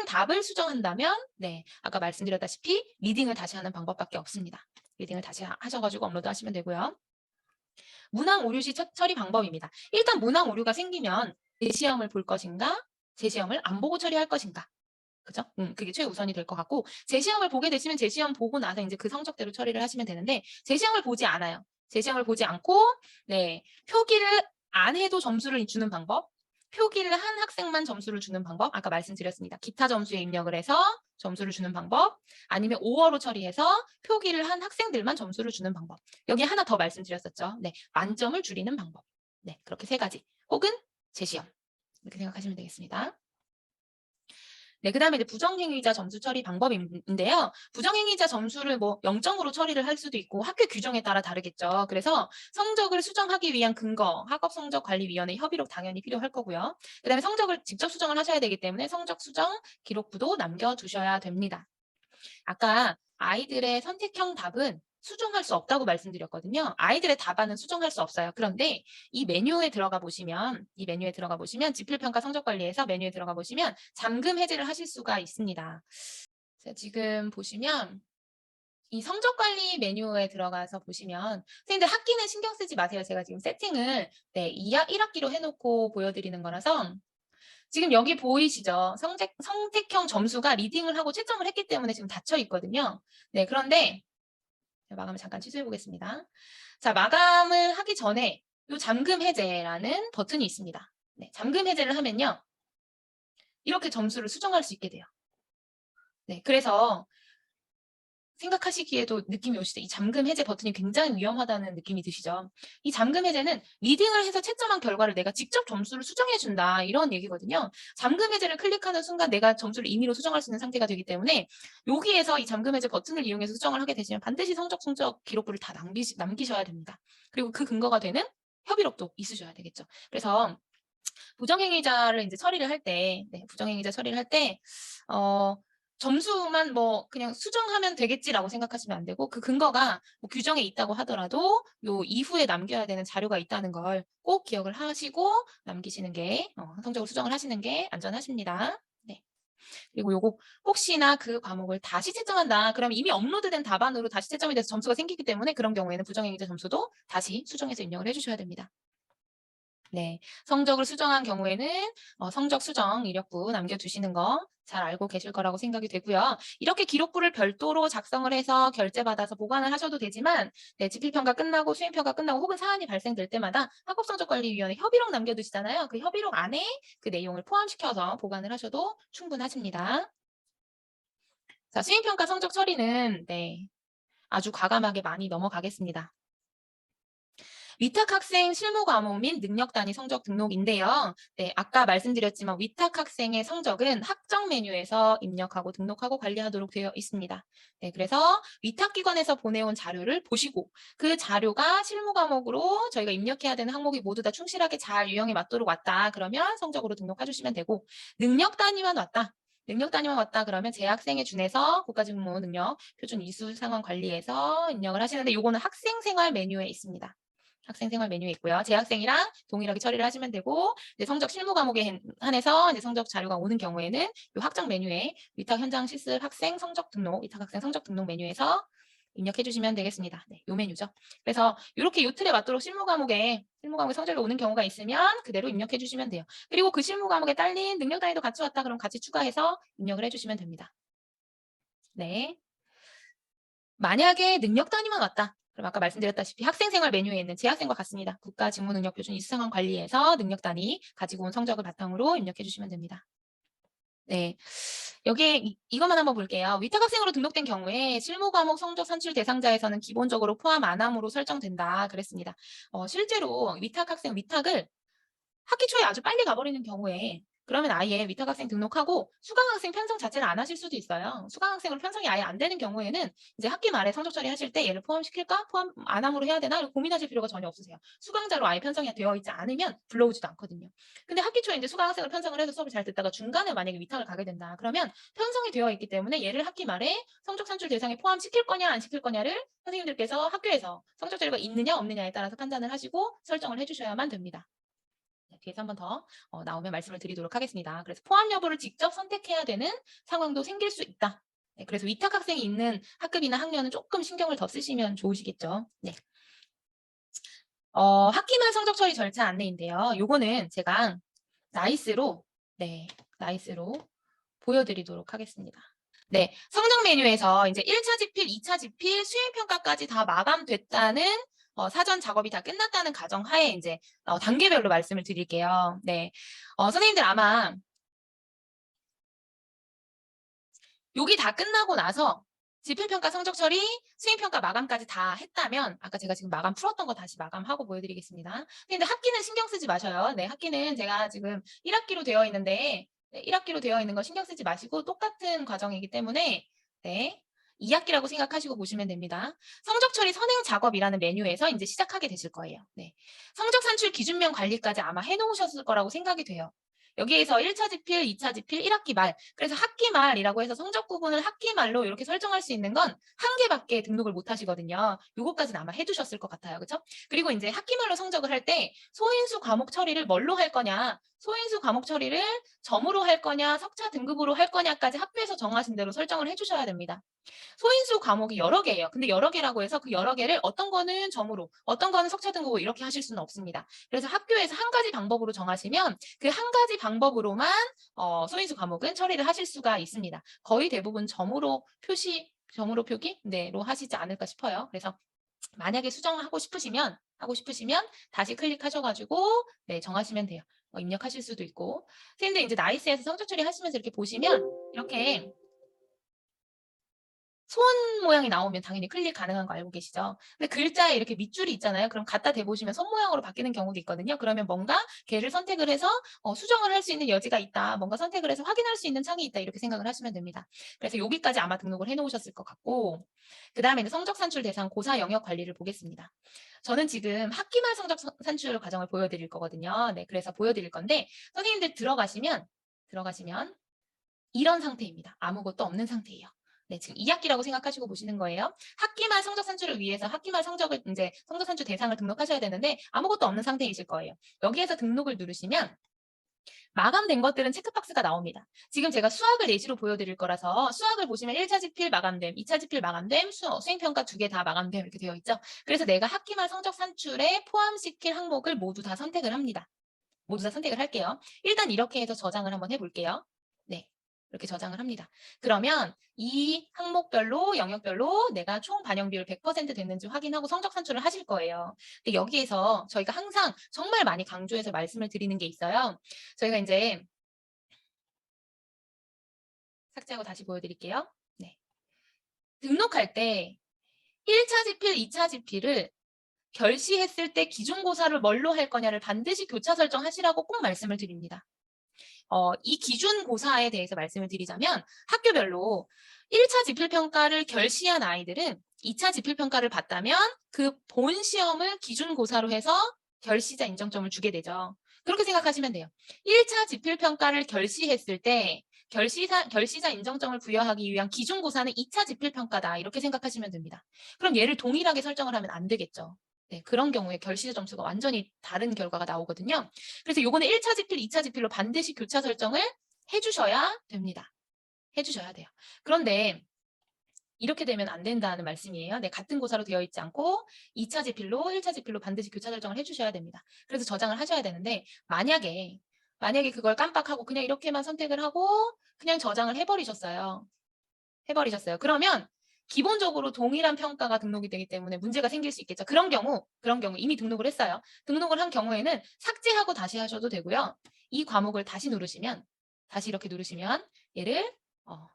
답을 수정한다면, 네, 아까 말씀드렸다시피 리딩을 다시 하는 방법밖에 없습니다. 리딩을 다시 하셔가지고 업로드 하시면 되고요. 문항 오류 시 처리 방법입니다. 일단 문항 오류가 생기면 재시험을 볼 것인가, 재시험을 안 보고 처리할 것인가. 그죠? 그게 최우선이 될 것 같고, 재시험을 보게 되시면 재시험 보고 나서 이제 그 성적대로 처리를 하시면 되는데, 재시험을 보지 않아요. 재시험을 보지 않고, 네, 표기를 안 해도 점수를 주는 방법, 표기를 한 학생만 점수를 주는 방법, 아까 말씀드렸습니다. 기타 점수에 입력을 해서 점수를 주는 방법, 아니면 5어로 처리해서 표기를 한 학생들만 점수를 주는 방법. 여기 하나 더 말씀드렸었죠. 네, 만점을 줄이는 방법. 네, 그렇게 세 가지. 혹은 재시험. 이렇게 생각하시면 되겠습니다. 네, 그다음에 이제 부정행위자 점수 처리 방법인데요. 부정행위자 점수를 뭐 0점으로 처리를 할 수도 있고 학교 규정에 따라 다르겠죠. 그래서 성적을 수정하기 위한 근거, 학업성적관리위원회 협의록 당연히 필요할 거고요. 그다음에 성적을 직접 수정을 하셔야 되기 때문에 성적 수정 기록부도 남겨두셔야 됩니다. 아까 아이들의 선택형 답은 수정할 수 없다고 말씀드렸거든요. 아이들의 답안은 수정할 수 없어요. 그런데 이 메뉴에 들어가 보시면, 지필평가 성적관리에서 메뉴에 들어가 보시면 잠금 해제를 하실 수가 있습니다. 자, 지금 보시면 이 성적관리 메뉴에 들어가서 보시면 선생님들 학기는 신경 쓰지 마세요. 제가 지금 세팅을, 네, 1학기로 해놓고 보여드리는 거라서 지금 여기 보이시죠? 선택형 점수가 리딩을 하고 채점을 했기 때문에 지금 닫혀 있거든요. 네, 그런데 마감을 잠깐 취소해 보겠습니다. 자, 마감을 하기 전에 이 잠금 해제라는 버튼이 있습니다. 네, 잠금 해제를 하면요, 이렇게 점수를 수정할 수 있게 돼요. 네, 그래서 생각하시기에도 느낌이 오시죠? 이 잠금 해제 버튼이 굉장히 위험하다는 느낌이 드시죠? 이 잠금 해제는 리딩을 해서 채점한 결과를 내가 직접 점수를 수정해 준다 이런 얘기거든요. 잠금 해제를 클릭하는 순간 내가 점수를 임의로 수정할 수 있는 상태가 되기 때문에 여기에서 이 잠금 해제 버튼을 이용해서 수정을 하게 되시면 반드시 성적 기록부를 다 남기셔야 됩니다. 그리고 그 근거가 되는 협의록도 있으셔야 되겠죠. 그래서 부정행위자를 이제 처리를 할 때, 네, 부정행위자 처리를 할 때, 점수만 뭐 그냥 수정하면 되겠지라고 생각하시면 안 되고 그 근거가 뭐 규정에 있다고 하더라도 요 이후에 남겨야 되는 자료가 있다는 걸 꼭 기억을 하시고 남기시는 게 성적으로 수정을 하시는 게 안전하십니다. 네. 그리고 요거 혹시나 그 과목을 다시 채점한다. 그럼 이미 업로드된 답안으로 다시 채점이 돼서 점수가 생기기 때문에 그런 경우에는 부정행위자 점수도 다시 수정해서 입력을 해주셔야 됩니다. 네, 성적을 수정한 경우에는 성적 수정 이력부 남겨두시는 거 잘 알고 계실 거라고 생각이 되고요. 이렇게 기록부를 별도로 작성을 해서 결제받아서 보관을 하셔도 되지만 네, 지필평가 끝나고 수행평가 끝나고 혹은 사안이 발생될 때마다 학업성적관리위원회 협의록 남겨두시잖아요. 그 협의록 안에 그 내용을 포함시켜서 보관을 하셔도 충분하십니다. 자, 수행평가 성적 처리는 네, 아주 과감하게 많이 넘어가겠습니다. 위탁학생 실무 과목 및 능력 단위 성적 등록인데요. 네, 아까 말씀드렸지만 위탁학생의 성적은 학정 메뉴에서 입력하고 등록하고 관리하도록 되어 있습니다. 네, 그래서 위탁기관에서 보내온 자료를 보시고 그 자료가 실무 과목으로 저희가 입력해야 되는 항목이 모두 다 충실하게 잘 유형에 맞도록 왔다. 그러면 성적으로 등록해 주시면 되고 능력 단위만 왔다. 능력 단위만 왔다 그러면 재학생에 준해서 국가직무 능력 표준 이수 상황 관리에서 입력을 하시는데 요거는 학생 생활 메뉴에 있습니다. 학생 생활 메뉴에 있고요. 재학생이랑 동일하게 처리를 하시면 되고 이제 성적 실무 과목에 한해서 이제 성적 자료가 오는 경우에는 이 확정 메뉴에 위탁 현장 실습 학생 성적 등록, 위탁 학생 성적 등록 메뉴에서 입력해 주시면 되겠습니다. 네, 요 메뉴죠. 그래서 이렇게 요 틀에 맞도록 실무 과목에 성적이 오는 경우가 있으면 그대로 입력해 주시면 돼요. 그리고 그 실무 과목에 딸린 능력 단위도 같이 왔다 그럼 같이 추가해서 입력을 해 주시면 됩니다. 네. 만약에 능력 단위만 왔다. 그럼 아까 말씀드렸다시피 학생생활 메뉴에 있는 재학생과 같습니다. 국가직무능력표준 이수상황 관리에서 능력 단위 가지고 온 성적을 바탕으로 입력해 주시면 됩니다. 네. 여기에 이것만 한번 볼게요. 위탁학생으로 등록된 경우에 실무 과목 성적 산출 대상자에서는 기본적으로 포함 안 함으로 설정된다. 그랬습니다. 실제로 위탁을 학기 초에 아주 빨리 가버리는 경우에 그러면 아예 위탁학생 등록하고 수강학생 편성 자체를 안 하실 수도 있어요. 수강학생으로 편성이 아예 안 되는 경우에는 이제 학기 말에 성적 처리하실 때 얘를 포함시킬까? 포함 안 함으로 해야 되나? 고민하실 필요가 전혀 없으세요. 수강자로 아예 편성이 되어 있지 않으면 불러오지도 않거든요. 근데 학기 초에 이제 수강학생을 편성을 해서 수업을 잘 듣다가 중간에 만약에 위탁을 가게 된다. 그러면 편성이 되어 있기 때문에 얘를 학기 말에 성적 산출 대상에 포함시킬 거냐 안 시킬 거냐를 선생님들께서 학교에서 성적 자료가 있느냐 없느냐에 따라서 판단을 하시고 설정을 해주셔야만 됩니다. 뒤에서 한 번 더 나오면 말씀을 드리도록 하겠습니다. 그래서 포함 여부를 직접 선택해야 되는 상황도 생길 수 있다. 네, 그래서 위탁 학생이 있는 학급이나 학년은 조금 신경을 더 쓰시면 좋으시겠죠. 네. 학기말 성적 처리 절차 안내인데요. 요거는 제가 나이스로 나이스로 보여드리도록 하겠습니다. 네, 성적 메뉴에서 이제 1차 지필, 2차 지필, 수행평가까지 다 마감됐다는 사전 작업이 다 끝났다는 가정하에 이제 단계별로 말씀을 드릴게요. 네, 선생님들 아마 여기 다 끝나고 나서 지필평가 성적 처리, 수행평가 마감까지 다 했다면 아까 제가 지금 마감 풀었던 거 다시 마감하고 보여드리겠습니다. 근데 학기는 신경 쓰지 마셔요. 네, 학기는 제가 지금 1학기로 되어 있는데 네, 1학기로 되어 있는 거 신경 쓰지 마시고 똑같은 과정이기 때문에 네, 2학기라고 생각하시고 보시면 됩니다. 성적 처리 선행 작업이라는 메뉴에서 이제 시작하게 되실 거예요. 네, 성적 산출 기준명 관리까지 아마 해놓으셨을 거라고 생각이 돼요. 여기에서 1차 지필, 2차 지필, 1학기 말. 그래서 학기 말이라고 해서 성적 구분을 학기 말로 이렇게 설정할 수 있는 건 한 개밖에 등록을 못 하시거든요. 요거까지는 아마 해두셨을 것 같아요. 그렇죠? 그리고 이제 학기 말로 성적을 할 때 소인수 과목 처리를 뭘로 할 거냐, 소인수 과목 처리를 점으로 할 거냐, 석차 등급으로 할 거냐까지 학교에서 정하신 대로 설정을 해주셔야 됩니다. 소인수 과목이 여러 개예요. 근데 여러 개라고 해서 그 여러 개를 어떤 거는 점으로, 어떤 거는 석차 등급으로 이렇게 하실 수는 없습니다. 그래서 학교에서 한 가지 방법으로 정하시면 그 한 가지 방법으로만 소인수 과목은 처리를 하실 수가 있습니다. 거의 대부분 점으로 표기? 네로 하시지 않을까 싶어요. 그래서 만약에 수정하고 싶으시면 다시 클릭하셔가지고 네, 정하시면 돼요. 입력하실 수도 있고. 근데 이제 나이스에서 성적 처리 하시면서 이렇게 보시면 이렇게 손 모양이 나오면 당연히 클릭 가능한 거 알고 계시죠? 근데 글자에 이렇게 밑줄이 있잖아요. 그럼 갖다 대보시면 손 모양으로 바뀌는 경우도 있거든요. 그러면 뭔가 걔를 선택을 해서 수정을 할 수 있는 여지가 있다. 뭔가 선택을 해서 확인할 수 있는 창이 있다. 이렇게 생각을 하시면 됩니다. 그래서 여기까지 아마 등록을 해 놓으셨을 것 같고, 그다음에 이제 성적 산출 대상 고사 영역 관리를 보겠습니다. 저는 지금 학기말 성적 산출 과정을 보여드릴 거거든요. 네, 그래서 보여드릴 건데 선생님들 들어가시면 이런 상태입니다. 아무것도 없는 상태예요. 네, 지금 2학기라고 생각하시고 보시는 거예요. 학기말 성적 산출을 위해서 학기말 성적을 이제 성적 산출 대상을 등록하셔야 되는데 아무것도 없는 상태이실 거예요. 여기에서 등록을 누르시면 마감된 것들은 체크박스가 나옵니다. 지금 제가 수학을 예시로 보여드릴 거라서 수학을 보시면 1차 집필 마감됨, 2차 집필 마감됨, 수행평가 2개 다 마감됨 이렇게 되어 있죠. 그래서 내가 학기말 성적 산출에 포함시킬 항목을 모두 다 선택을 합니다. 모두 다 선택을 할게요. 일단 이렇게 해서 저장을 한번 해볼게요. 네, 이렇게 저장을 합니다. 그러면 이 항목별로 영역별로 내가 총 반영 비율 100% 됐는지 확인하고 성적 산출을 하실 거예요. 근데 여기에서 저희가 항상 정말 많이 강조해서 말씀을 드리는 게 있어요. 저희가 이제 삭제하고 다시 보여드릴게요. 네, 등록할 때 1차 집필, 2차 집필을 결시했을 때 기준고사를 뭘로 할 거냐를 반드시 교차 설정하시라고 꼭 말씀을 드립니다. 이 기준고사에 대해서 말씀을 드리자면 학교별로 1차 집필평가를 결시한 아이들은 2차 집필평가를 봤다면 그 본 시험을 기준고사로 해서 결시자 인정점을 주게 되죠. 그렇게 생각하시면 돼요. 1차 집필평가를 결시했을 때 결시자 인정점을 부여하기 위한 기준고사는 2차 집필평가다. 이렇게 생각하시면 됩니다. 그럼 얘를 동일하게 설정을 하면 안 되겠죠. 네, 그런 경우에 결시자 점수가 완전히 다른 결과가 나오거든요. 그래서 요거는 1차 집필, 2차 집필로 반드시 교차 설정을 해주셔야 됩니다. 해주셔야 돼요. 그런데 이렇게 되면 안 된다는 말씀이에요. 네, 같은 고사로 되어 있지 않고 2차 집필로 1차 집필로 반드시 교차 설정을 해주셔야 됩니다. 그래서 저장을 하셔야 되는데 만약에 그걸 깜빡하고 그냥 이렇게만 선택을 하고 그냥 저장을 해버리셨어요. 그러면 기본적으로 동일한 평가가 등록이 되기 때문에 문제가 생길 수 있겠죠. 그런 경우 이미 등록을 했어요. 등록을 한 경우에는 삭제하고 다시 하셔도 되고요. 이 과목을 다시 이렇게 누르시면 얘를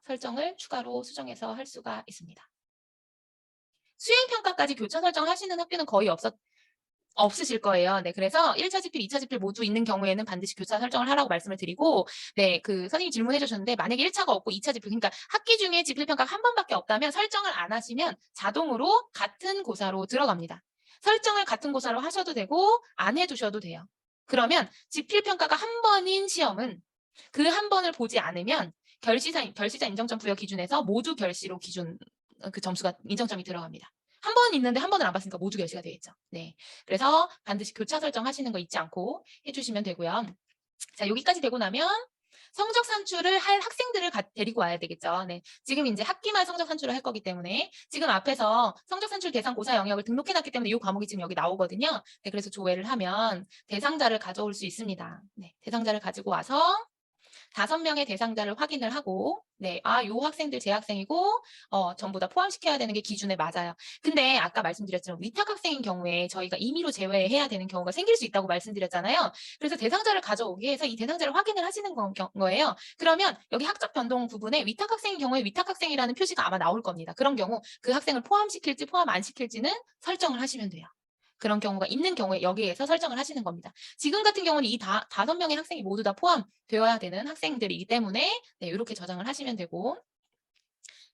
설정을 추가로 수정해서 할 수가 있습니다. 수행평가까지 교차 설정하시는 학교는 거의 없으실 거예요. 네, 그래서 1차 집필, 2차 집필 모두 있는 경우에는 반드시 교차 설정을 하라고 말씀을 드리고, 네, 선생님이 질문해 주셨는데, 만약에 1차가 없고 2차 집필, 그러니까 학기 중에 집필평가가 한 번밖에 없다면 설정을 안 하시면 자동으로 같은 고사로 들어갑니다. 설정을 같은 고사로 하셔도 되고, 안 해두셔도 돼요. 그러면 집필평가가 한 번인 시험은 그 한 번을 보지 않으면 결시자 인정점 부여 기준에서 모두 결시로 그 점수가 인정점이 들어갑니다. 한 번 있는데 한 번을 안 봤으니까 모두 결시가 되겠죠. 네. 그래서 반드시 교차 설정하시는 거 잊지 않고 해주시면 되고요. 자, 여기까지 되고 나면 성적 산출을 할 학생들을 데리고 와야 되겠죠. 네. 지금 이제 학기말 성적 산출을 할 거기 때문에 지금 앞에서 성적 산출 대상 고사 영역을 등록해놨기 때문에 이 과목이 지금 여기 나오거든요. 네, 그래서 조회를 하면 대상자를 가져올 수 있습니다. 네, 대상자를 가지고 와서 5명의 대상자를 확인을 하고 요 학생들 제 학생이고 전부 다 포함시켜야 되는 게 기준에 맞아요. 근데 아까 말씀드렸지만 위탁 학생인 경우에 저희가 임의로 제외해야 되는 경우가 생길 수 있다고 말씀드렸잖아요. 그래서 대상자를 가져오기 위해서 이 대상자를 확인을 하시는 거예요. 그러면 여기 학적 변동 부분에 위탁 학생인 경우에 위탁 학생이라는 표시가 아마 나올 겁니다. 그런 경우 그 학생을 포함시킬지 포함 안 시킬지는 설정을 하시면 돼요. 그런 경우가 있는 경우에 여기에서 설정을 하시는 겁니다. 지금 같은 경우는 이 5명의 학생이 모두 다 포함되어야 되는 학생들이기 때문에 이렇게 저장을 하시면 되고,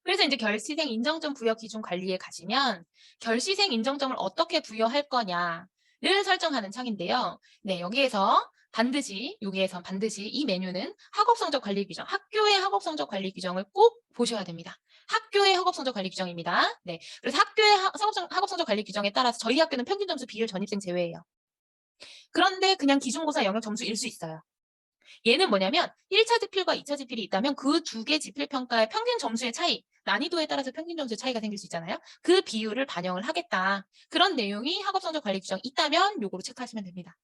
그래서 이제 결시생 인정점 부여 기준 관리에 가시면 결시생 인정점을 어떻게 부여할 거냐를 설정하는 창인데요. 네, 여기에서 반드시 이 메뉴는 학업성적 관리 규정, 학교의 학업성적 관리 규정을 꼭 보셔야 됩니다. 학교의 학업성적 관리 규정입니다. 네, 그래서 학교의 학업성적 관리 규정에 따라서 저희 학교는 평균 점수 비율 전입생 제외예요. 그런데 그냥 기준고사 영역 점수일 수 있어요. 얘는 뭐냐면 1차 지필과 2차 지필이 있다면 그 두 개 지필평가의 평균 점수의 차이, 난이도에 따라서 평균 점수의 차이가 생길 수 있잖아요. 그 비율을 반영을 하겠다. 그런 내용이 학업성적 관리 규정이 있다면 요거로 체크하시면 됩니다.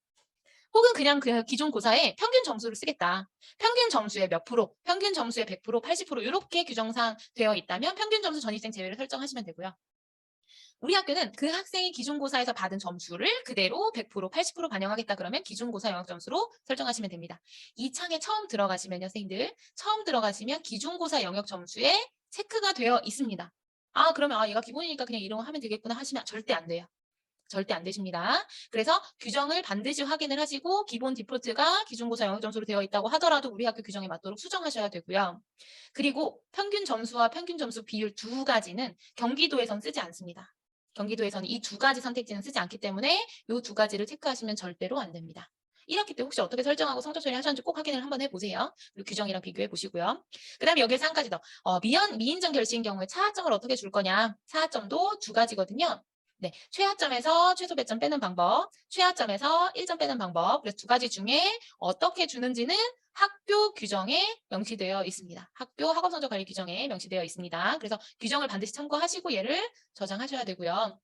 혹은 그냥 그 기존 고사에 평균 점수를 쓰겠다. 평균 점수의 몇 프로, 평균 점수의 100%, 80% 이렇게 규정상 되어 있다면 평균 점수 전입생 제외를 설정하시면 되고요. 우리 학교는 그 학생이 기준고사에서 받은 점수를 그대로 100%, 80% 반영하겠다 그러면 기준고사 영역 점수로 설정하시면 됩니다. 이 창에 처음 들어가시면요, 선생님들. 처음 들어가시면 기준고사 영역 점수에 체크가 되어 있습니다. 아, 그러면 아, 얘가 기본이니까 그냥 이런 거 하면 되겠구나 하시면 절대 안 돼요. 절대 안 되십니다. 그래서 규정을 반드시 확인을 하시고 기본 디폴트가 기준고사 영역 점수로 되어 있다고 하더라도 우리 학교 규정에 맞도록 수정하셔야 되고요. 그리고 평균 점수와 평균 점수 비율 두 가지는 경기도에선 쓰지 않습니다. 경기도에서는 이 두 가지 선택지는 쓰지 않기 때문에 이 두 가지를 체크하시면 절대로 안 됩니다. 1학기 때 혹시 어떻게 설정하고 성적 처리하셨는지 꼭 확인을 한번 해보세요. 그리고 규정이랑 비교해 보시고요. 그 다음에 여기에서 한 가지 더. 미인정 결시인 경우에 차하점을 어떻게 줄 거냐. 차하점도 두 가지거든요. 네, 최하점에서 최소 배점 빼는 방법, 최하점에서 1점 빼는 방법. 그래서 두 가지 중에 어떻게 주는지는 학교 규정에 명시되어 있습니다. 학교 학업성적 관리 규정에 명시되어 있습니다. 그래서 규정을 반드시 참고하시고 얘를 저장하셔야 되고요.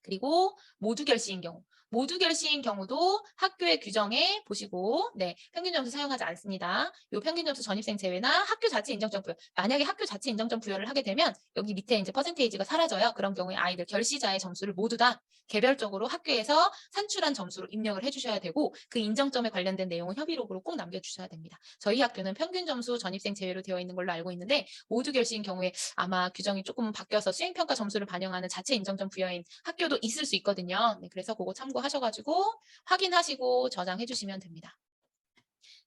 그리고 모두 결시인 경우. 모두 결시인 경우도 학교의 규정에 보시고 네, 평균 점수 사용하지 않습니다. 요 평균 점수 전입생 제외나 학교 자체 인정점 부여. 만약에 학교 자체 인정점 부여를 하게 되면 여기 밑에 이제 퍼센테이지가 사라져요. 그런 경우에 아이들 결시자의 점수를 모두 다 개별적으로 학교에서 산출한 점수로 입력을 해주셔야 되고 그 인정점에 관련된 내용은 협의록으로 꼭 남겨주셔야 됩니다. 저희 학교는 평균 점수 전입생 제외로 되어 있는 걸로 알고 있는데 모두 결시인 경우에 아마 규정이 조금 바뀌어서 수행평가 점수를 반영하는 자체 인정점 부여인 학교도 있을 수 있거든요. 네, 그래서 그거 참고하셔가지고 확인하시고 저장해 주시면 됩니다.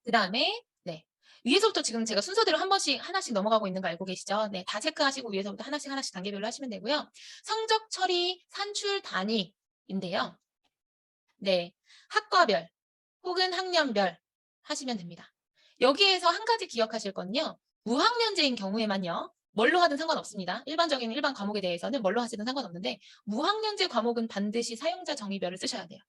그 다음에 네, 위에서부터 지금 제가 순서대로 한 번씩 하나씩 넘어가고 있는 거 알고 계시죠? 네, 다 체크하시고 위에서부터 하나씩 단계별로 하시면 되고요. 성적 처리 산출 단위인데요. 네, 학과별 혹은 학년별 하시면 됩니다. 여기에서 한 가지 기억하실 건요. 무학년제인 경우에만요. 뭘로 하든 상관없습니다. 일반적인 일반 과목에 대해서는 뭘로 하시든 상관없는데 무학년제 과목은 반드시 사용자 정의별을 쓰셔야 돼요.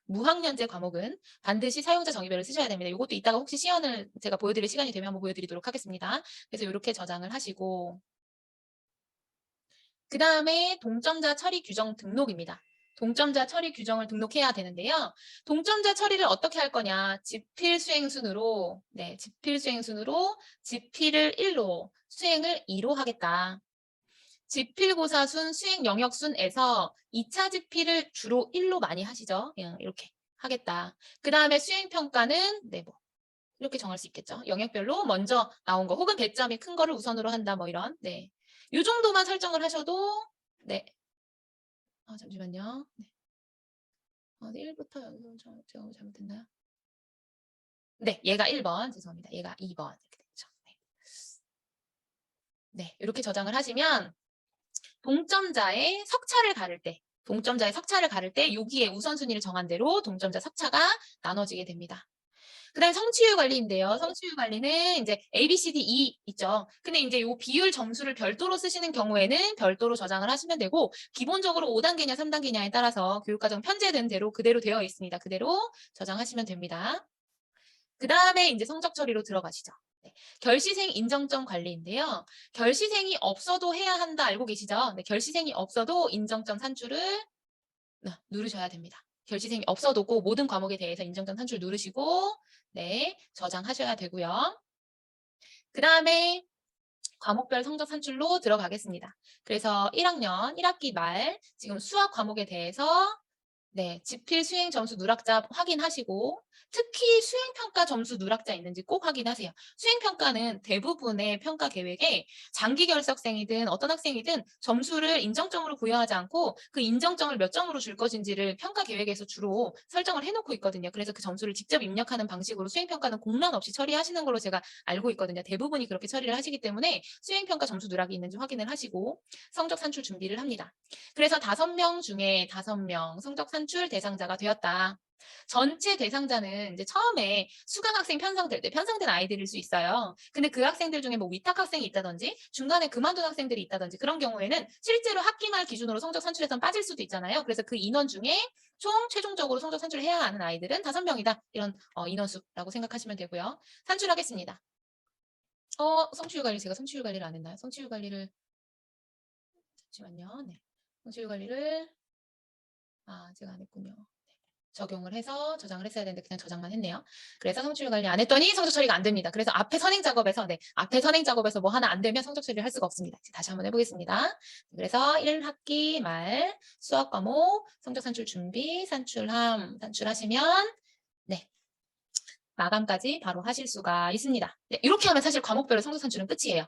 무학년제 과목은 반드시 사용자 정의별을 쓰셔야 됩니다. 이것도 이따가 혹시 시연을 제가 보여드릴 시간이 되면 한번 보여드리도록 하겠습니다. 그래서 이렇게 저장을 하시고 그 다음에 동점자 처리 규정 등록입니다. 동점자 처리 규정을 등록해야 되는데요. 동점자 처리를 어떻게 할 거냐. 지필 수행 순으로, 네, 지필 수행 순으로 지필을 1로, 수행을 2로 하겠다. 지필고사 순, 수행 영역 순에서 2차 지필을 주로 1로 많이 하시죠. 이렇게 하겠다. 그 다음에 수행평가는, 네, 뭐, 이렇게 정할 수 있겠죠. 영역별로 먼저 나온 거, 혹은 배점이 큰 거를 우선으로 한다, 뭐 이런, 네. 이 정도만 설정을 하셔도, 네. 잠시만요. 네. 1부터 제가 잘못했나요? 네, 얘가 1번. 죄송합니다. 얘가 2번. 이렇게 되죠. 네. 네, 이렇게 저장을 하시면 동점자의 석차를 가를 때, 여기에 우선순위를 정한 대로 동점자 석차가 나눠지게 됩니다. 그 다음에 성취율 관리인데요. 성취율 관리는 이제 A, B, C, D, E 있죠. 근데 이제 요 비율 점수를 별도로 쓰시는 경우에는 별도로 저장을 하시면 되고, 기본적으로 5단계냐 3단계냐에 따라서 교육과정 편제된 대로 그대로 되어 있습니다. 그대로 저장하시면 됩니다. 그 다음에 이제 성적 처리로 들어가시죠. 네. 결시생 인정점 관리인데요. 결시생이 없어도 해야 한다 알고 계시죠? 네, 결시생이 없어도 인정점 산출을 누르셔야 됩니다. 결시생이 없어도 꼭 모든 과목에 대해서 인정점 산출 누르시고 네, 저장하셔야 되고요. 그 다음에 과목별 성적 산출로 들어가겠습니다. 그래서 1학년 1학기 말 지금 수학 과목에 대해서 네, 지필 수행 점수 누락자 확인하시고 특히 수행평가 점수 누락자 있는지 꼭 확인하세요. 수행평가는 대부분의 평가 계획에 장기 결석생이든 어떤 학생이든 점수를 인정점으로 부여하지 않고 그 인정점을 몇 점으로 줄 것인지를 평가 계획에서 주로 설정을 해놓고 있거든요. 그래서 그 점수를 직접 입력하는 방식으로 수행평가는 공란 없이 처리하시는 걸로 제가 알고 있거든요. 대부분이 그렇게 처리를 하시기 때문에 수행평가 점수 누락이 있는지 확인을 하시고 성적 산출 준비를 합니다. 그래서 5명 중에 5명 성적 산출 대상자가 되었다. 전체 대상자는 이제 처음에 수강 학생 편성될 때 편성된 아이들일 수 있어요. 근데 그 학생들 중에 뭐 위탁 학생이 있다든지 중간에 그만둔 학생들이 있다든지 그런 경우에는 실제로 학기 말 기준으로 성적 산출에선 빠질 수도 있잖아요. 그래서 그 인원 중에 총 최종적으로 성적 산출을 해야 하는 아이들은 5명이다. 이런 인원수라고 생각하시면 되고요. 산출하겠습니다. 성취율 관리 제가 성취율 관리를 안 했나요? 성취율 관리를 잠시만요. 네. 성취율 관리를 제가 안 했군요. 네. 적용을 해서 저장을 했어야 되는데 그냥 저장만 했네요. 그래서 성취율 관리 안 했더니 성적 처리가 안 됩니다. 그래서 앞에 선행 작업에서 뭐 하나 안 되면 성적 처리를 할 수가 없습니다. 다시 한번 해보겠습니다. 그래서 1학기 말 수학 과목 성적 산출 준비 산출하시면 네. 마감까지 바로 하실 수가 있습니다. 네, 이렇게 하면 사실 과목별로 성적 산출은 끝이에요.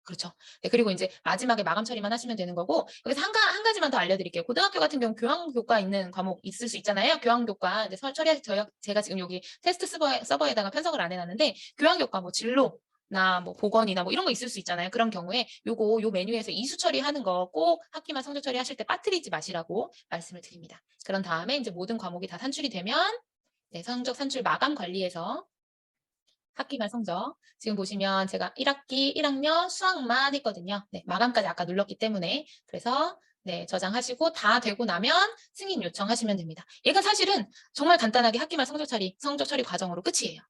그렇죠. 네, 그리고 이제 마지막에 마감 처리만 하시면 되는 거고, 여기서 한 가지만 더 알려드릴게요. 고등학교 같은 경우 교환교과 있는 과목 있을 수 있잖아요. 교환교과 이제 처리할 제가 지금 여기 테스트 서버에다가 편성을 안 해놨는데, 교환교과 뭐 진로나 뭐 보건이나 뭐 이런 거 있을 수 있잖아요. 그런 경우에 요 메뉴에서 이수 처리하는 거 꼭 학기말 성적 처리하실 때 빠뜨리지 마시라고 말씀을 드립니다. 그런 다음에 이제 모든 과목이 다 산출이 되면, 네, 성적 산출 마감 관리에서 학기말 성적. 지금 보시면 제가 1학기 1학년 수학만 했거든요. 네, 마감까지 아까 눌렀기 때문에. 그래서 네, 저장하시고 다 되고 나면 승인 요청하시면 됩니다. 얘가 사실은 정말 간단하게 학기말 성적 처리 과정으로 끝이에요.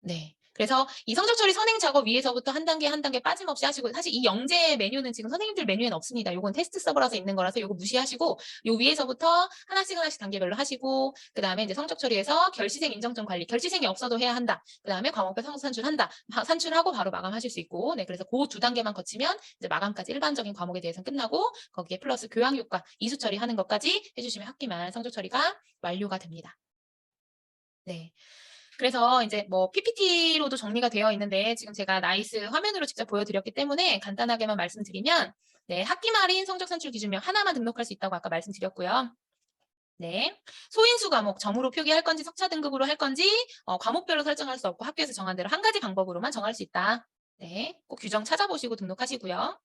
네. 그래서 이 성적 처리 선행 작업 위에서부터 한 단계 한 단계 빠짐없이 하시고, 사실 이 영재 메뉴는 지금 선생님들 메뉴에는 없습니다. 요건 테스트 서버라서 있는 거라서 요거 무시하시고, 요 위에서부터 하나씩 단계별로 하시고, 그 다음에 이제 성적 처리에서 결시생 인정점 관리, 결시생이 없어도 해야 한다. 그 다음에 과목별 성적 산출한다. 산출하고 바로 마감하실 수 있고, 네, 그래서 그 두 단계만 거치면 이제 마감까지 일반적인 과목에 대해서는 끝나고, 거기에 플러스 교양효과 이수 처리하는 것까지 해주시면 학기말 성적 처리가 완료가 됩니다. 네. 그래서 이제 뭐 PPT로도 정리가 되어 있는데, 지금 제가 나이스 화면으로 직접 보여드렸기 때문에 간단하게만 말씀드리면, 네, 학기말인 성적 산출 기준명 하나만 등록할 수 있다고 아까 말씀드렸고요. 네, 소인수 과목 점으로 표기할 건지 석차 등급으로 할 건지 과목별로 설정할 수 없고 학교에서 정한 대로 한 가지 방법으로만 정할 수 있다. 네, 꼭 규정 찾아보시고 등록하시고요.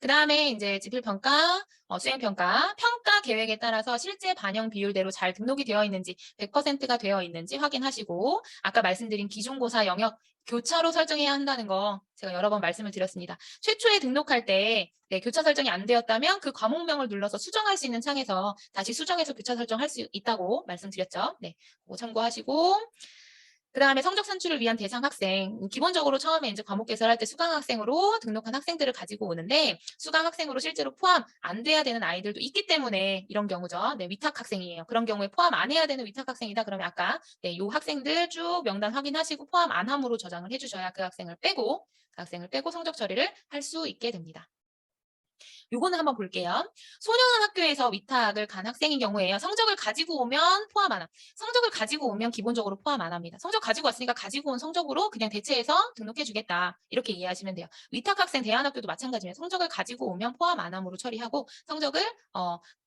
그 다음에 이제 지필평가, 수행평가, 평가 계획에 따라서 실제 반영 비율대로 잘 등록이 되어 있는지, 100%가 되어 있는지 확인하시고, 아까 말씀드린 기존고사 영역 교차로 설정해야 한다는 거 제가 여러 번 말씀을 드렸습니다. 최초에 등록할 때 네, 교차 설정이 안 되었다면 그 과목명을 눌러서 수정할 수 있는 창에서 다시 수정해서 교차 설정할 수 있다고 말씀드렸죠. 네, 그거 참고하시고, 그 다음에 성적 산출을 위한 대상 학생, 기본적으로 처음에 이제 과목 개설할 때 수강 학생으로 등록한 학생들을 가지고 오는데, 수강 학생으로 실제로 포함 안 돼야 되는 아이들도 있기 때문에 이런 경우죠. 네, 위탁 학생이에요. 그런 경우에 포함 안 해야 되는 위탁 학생이다 그러면 아까 네, 요 학생들 쭉 명단 확인하시고 포함 안 함으로 저장을 해주셔야 그 학생을 빼고 성적 처리를 할 수 있게 됩니다. 요거는 한번 볼게요. 소년원 학교에서 위탁을 간 학생인 경우에요. 성적을 가지고 오면 포함 안 함. 성적을 가지고 오면 기본적으로 포함 안 합니다. 성적 가지고 왔으니까 가지고 온 성적으로 그냥 대체해서 등록해 주겠다. 이렇게 이해하시면 돼요. 위탁 학생 대안학교도 마찬가지예요. 성적을 가지고 오면 포함 안 함으로 처리하고, 성적을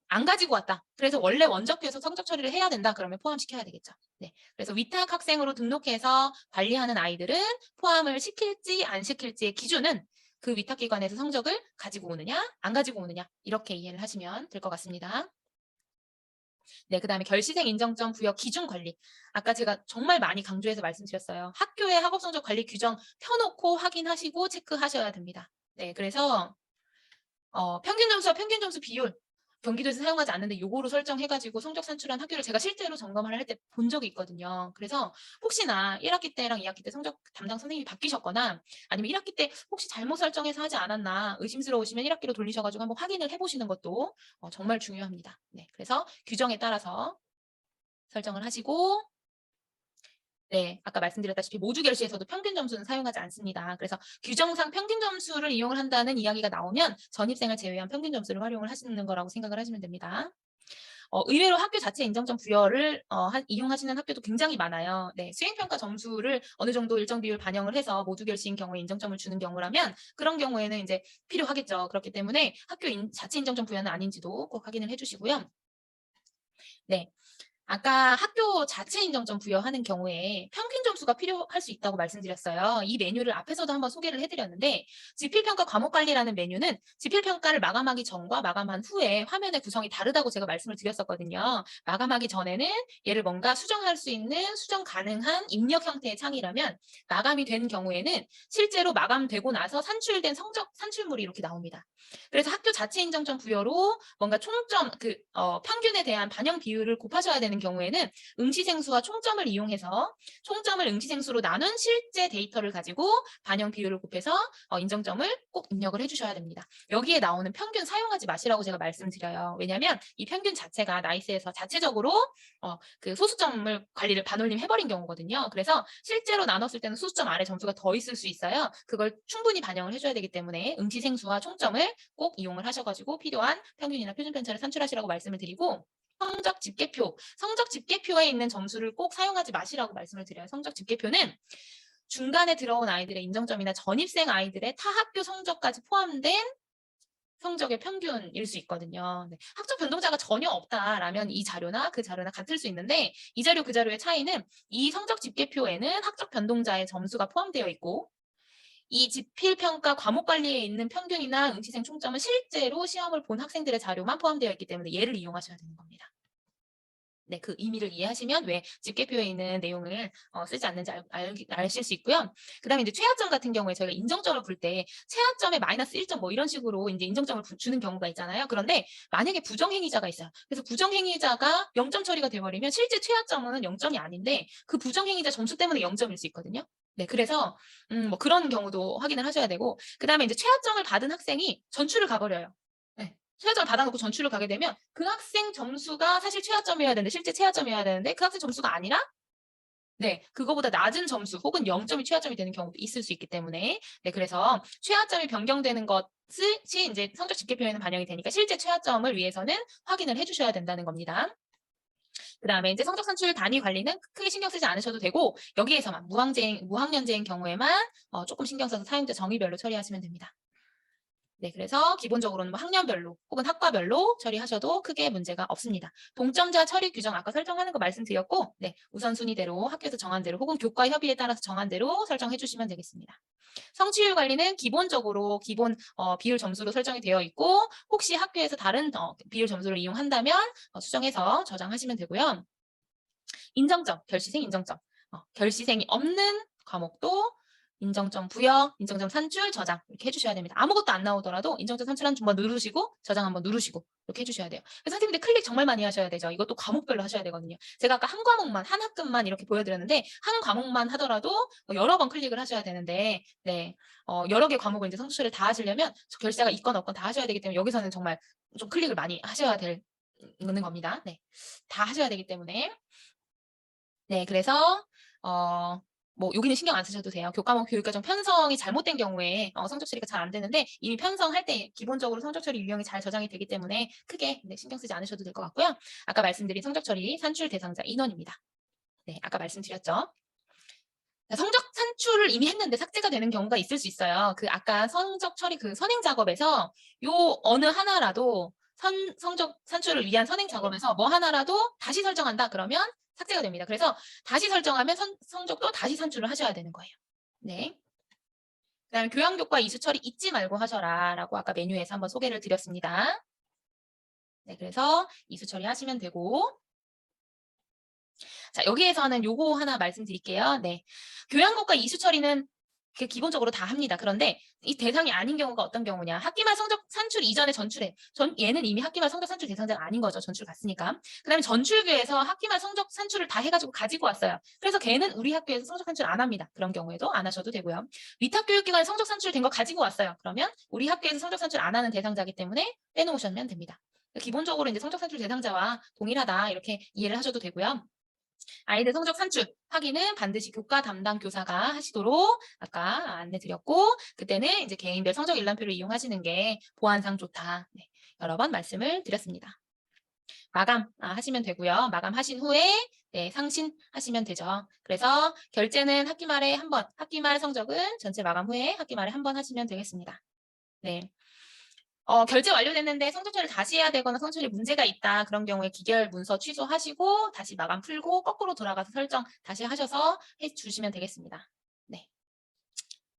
안 가지고 왔다. 그래서 원래 원저표에서 성적 처리를 해야 된다. 그러면 포함시켜야 되겠죠. 네. 그래서 위탁 학생으로 등록해서 관리하는 아이들은 포함을 시킬지 안 시킬지의 기준은 그 위탁기관에서 성적을 가지고 오느냐 안 가지고 오느냐, 이렇게 이해를 하시면 될 것 같습니다. 네, 그 다음에 결시생 인정점 부여 기준 관리. 아까 제가 정말 많이 강조해서 말씀드렸어요. 학교의 학업성적 관리 규정 펴놓고 확인하시고 체크하셔야 됩니다. 네, 그래서 평균 점수와 평균 점수 비율, 경기도에서 사용하지 않는데 요거로 설정해가지고 성적 산출한 학교를 제가 실제로 점검을 할 때 본 적이 있거든요. 그래서 혹시나 1학기 때랑 2학기 때 성적 담당 선생님이 바뀌셨거나 아니면 1학기 때 혹시 잘못 설정해서 하지 않았나 의심스러우시면 1학기로 돌리셔가지고 한번 확인을 해보시는 것도 정말 중요합니다. 네, 그래서 규정에 따라서 설정을 하시고, 네, 아까 말씀드렸다시피 모두 결시에서도 평균 점수는 사용하지 않습니다. 그래서 규정상 평균 점수를 이용을 한다는 이야기가 나오면 전입생을 제외한 평균 점수를 활용을 하시는 거라고 생각을 하시면 됩니다. 의외로 학교 자체 인정점 부여를 이용하시는 학교도 굉장히 많아요. 네, 수행평가 점수를 어느 정도 일정 비율 반영을 해서 모두 결시인 경우에 인정점을 주는 경우라면 그런 경우에는 이제 필요하겠죠. 그렇기 때문에 학교 자체 인정점 부여는 아닌지도 꼭 확인을 해주시고요. 네. 아까 학교 자체 인정점 부여하는 경우에 평균 점수가 필요할 수 있다고 말씀드렸어요. 이 메뉴를 앞에서도 한번 소개를 해드렸는데, 지필평가 과목관리라는 메뉴는 지필평가를 마감하기 전과 마감한 후에 화면의 구성이 다르다고 제가 말씀을 드렸었거든요. 마감하기 전에는 얘를 뭔가 수정할 수 있는 수정 가능한 입력 형태의 창이라면, 마감이 된 경우에는 실제로 마감되고 나서 산출된 성적 산출물이 이렇게 나옵니다. 그래서 학교 자체 인정점 부여로 뭔가 총점, 평균에 대한 반영 비율을 곱하셔야 되는 경우에는 응시생수와 총점을 이용해서 총점을 응시생수로 나눈 실제 데이터를 가지고 반영 비율을 곱해서 인정점을 꼭 입력을 해주셔야 됩니다. 여기에 나오는 평균 사용하지 마시라고 제가 말씀드려요. 왜냐하면 이 평균 자체가 나이스에서 자체적으로 그 소수점을 관리를 반올림 해버린 경우거든요. 그래서 실제로 나눴을 때는 소수점 아래 점수가 더 있을 수 있어요. 그걸 충분히 반영을 해줘야 되기 때문에 응시생수와 총점을 꼭 이용을 하셔가지고 필요한 평균이나 표준 편차를 산출하시라고 말씀을 드리고, 성적 집계표에 있는 점수를 꼭 사용하지 마시라고 말씀을 드려요. 성적 집계표는 중간에 들어온 아이들의 인정점이나 전입생 아이들의 타 학교 성적까지 포함된 성적의 평균일 수 있거든요. 네. 학적 변동자가 전혀 없다라면 이 자료나 그 자료나 같을 수 있는데 이 자료 그 자료의 차이는 이 성적 집계표에는 학적 변동자의 점수가 포함되어 있고 이 지필평가 과목 관리에 있는 평균이나 응시생 총점은 실제로 시험을 본 학생들의 자료만 포함되어 있기 때문에 얘를 이용하셔야 되는 겁니다. 네, 그 의미를 이해하시면 왜 집계표에 있는 내용을 쓰지 않는지 아실 수 있고요. 그다음에 이제 최하점 같은 경우에 저희가 인정점을 볼 때 최하점에 마이너스 1점 뭐 이런 식으로 이제 인정점을 주는 경우가 있잖아요. 그런데 만약에 부정행위자가 있어요. 그래서 부정행위자가 0점 처리가 돼버리면 실제 최하점은 0점이 아닌데 그 부정행위자 점수 때문에 0점일 수 있거든요. 네, 그래서 뭐 그런 경우도 확인을 하셔야 되고 그다음에 이제 최하점을 받은 학생이 전출을 가버려요. 네. 최하점을 받아놓고 전출을 가게 되면 그 학생 점수가 사실 최하점이어야 되는데 실제 최하점이어야 되는데 그 학생 점수가 아니라 네, 그거보다 낮은 점수 혹은 0점이 최하점이 되는 경우도 있을 수 있기 때문에 네, 그래서 최하점이 변경되는 것이 이제 성적 집계표에는 반영이 되니까 실제 최하점을 위해서는 확인을 해주셔야 된다는 겁니다. 그다음에 이제 성적 산출 단위 관리는 크게 신경 쓰지 않으셔도 되고 여기에서만 무학년제인 경우에만 조금 신경 써서 사용자 정의별로 처리하시면 됩니다. 네, 그래서 기본적으로는 뭐 학년별로 혹은 학과별로 처리하셔도 크게 문제가 없습니다. 동점자 처리 규정 아까 설정하는 거 말씀드렸고 네, 우선순위대로 학교에서 정한 대로 혹은 교과 협의에 따라서 정한 대로 설정해 주시면 되겠습니다. 성취율 관리는 기본적으로 기본 비율 점수로 설정이 되어 있고 혹시 학교에서 다른 비율 점수를 이용한다면 수정해서 저장하시면 되고요. 인정점, 결시생 인정점. 결시생이 없는 과목도 인정점 부여, 인정점 산출, 저장 이렇게 해주셔야 됩니다. 아무것도 안 나오더라도 인정점 산출 한번 누르시고 저장 한번 누르시고 이렇게 해주셔야 돼요. 그래서 선생님들 클릭 정말 많이 하셔야 되죠. 이것도 과목별로 하셔야 되거든요. 제가 아까 한 과목만, 한 학급만 이렇게 보여드렸는데 한 과목만 하더라도 여러 번 클릭을 하셔야 되는데 네, 여러 개 과목을 이제 성취를 다 하시려면 결사가 있건 없건 다 하셔야 되기 때문에 여기서는 정말 좀 클릭을 많이 하셔야 되는 겁니다. 네, 다 하셔야 되기 때문에 네, 그래서 뭐 여기는 신경 안 쓰셔도 돼요. 교과목 교육과정 편성이 잘못된 경우에 성적 처리가 잘 안 되는데 이미 편성할 때 기본적으로 성적 처리 유형이 잘 저장이 되기 때문에 크게 네, 신경 쓰지 않으셔도 될 것 같고요. 아까 말씀드린 성적 처리 산출 대상자 인원입니다. 네, 아까 말씀드렸죠. 성적 산출을 이미 했는데 삭제가 되는 경우가 있을 수 있어요. 그 아까 성적 처리 그 선행 작업에서 요 어느 하나라도 성적 산출을 위한 선행 작업에서 뭐 하나라도 다시 설정한다 그러면 삭제가 됩니다. 그래서 다시 설정하면 성적도 다시 산출을 하셔야 되는 거예요. 네. 그다음에 교양교과 이수 처리 잊지 말고 하셔라라고 아까 메뉴에서 한번 소개를 드렸습니다. 네, 그래서 이수 처리하시면 되고 자, 여기에서는 요거 하나 말씀드릴게요. 네. 교양국과 이수 처리는 기본적으로 다 합니다. 그런데 이 대상이 아닌 경우가 어떤 경우냐. 학기말 성적 산출 이전에 전출해. 얘는 이미 학기말 성적 산출 대상자가 아닌 거죠. 전출 갔으니까. 그 다음에 전출교에서 학기말 성적 산출을 다 해가지고 가지고 왔어요. 그래서 걔는 우리 학교에서 성적 산출 안 합니다. 그런 경우에도 안 하셔도 되고요. 위탁교육기관에 성적 산출된 거 가지고 왔어요. 그러면 우리 학교에서 성적 산출 안 하는 대상자이기 때문에 빼놓으시면 됩니다. 기본적으로 이제 성적 산출 대상자와 동일하다 이렇게 이해를 하셔도 되고요. 아이들 성적 산출 확인은 반드시 교과 담당 교사가 하시도록 아까 안내 드렸고 그때는 이제 개인별 성적 일람표를 이용하시는 게 보안상 좋다. 네, 여러 번 말씀을 드렸습니다. 마감 하시면 되고요. 마감하신 후에 네, 상신하시면 되죠. 그래서 결제는 학기 말에 한 번, 학기 말 성적은 전체 마감 후에 학기 말에 한 번 하시면 되겠습니다. 네. 결제 완료됐는데 성적처리를 다시 해야 되거나 성적처리 문제가 있다. 그런 경우에 기결 문서 취소하시고 다시 마감 풀고 거꾸로 돌아가서 설정 다시 하셔서 해주시면 되겠습니다. 네.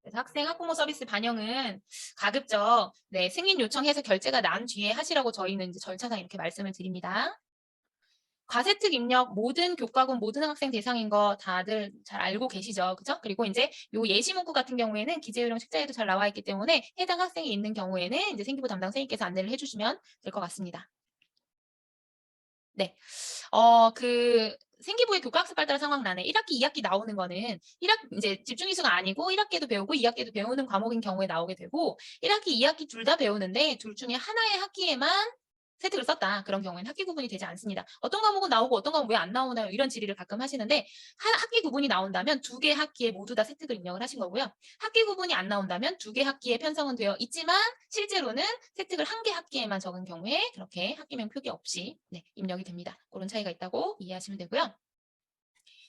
그래서 학생 학부모 서비스 반영은 가급적 네, 승인 요청해서 결제가 난 뒤에 하시라고 저희는 이제 절차상 이렇게 말씀을 드립니다. 과세특 입력 모든 교과금 모든 학생 대상인 거 다들 잘 알고 계시죠? 그죠? 그리고 이제 요 예시문구 같은 경우에는 기재요령 책자에도 잘 나와 있기 때문에 해당 학생이 있는 경우에는 이제 생기부 담당 선생님께서 안내를 해주시면 될 것 같습니다. 네. 그 생기부의 교과학습 발달 상황란에 1학기, 2학기 나오는 거는 이제 집중이수가 아니고 1학기에도 배우고 2학기에도 배우는 과목인 경우에 나오게 되고 1학기, 2학기 둘 다 배우는데 둘 중에 하나의 학기에만 세특을 썼다. 그런 경우에는 학기 구분이 되지 않습니다. 어떤 과목은 나오고 어떤 과목은 왜 안 나오나요? 이런 질의를 가끔 하시는데 학기 구분이 나온다면 두 개 학기에 모두 다 세특을 입력을 하신 거고요. 학기 구분이 안 나온다면 두 개 학기에 편성은 되어 있지만 실제로는 세특을 한 개 학기에만 적은 경우에 그렇게 학기명 표기 없이 네, 입력이 됩니다. 그런 차이가 있다고 이해하시면 되고요.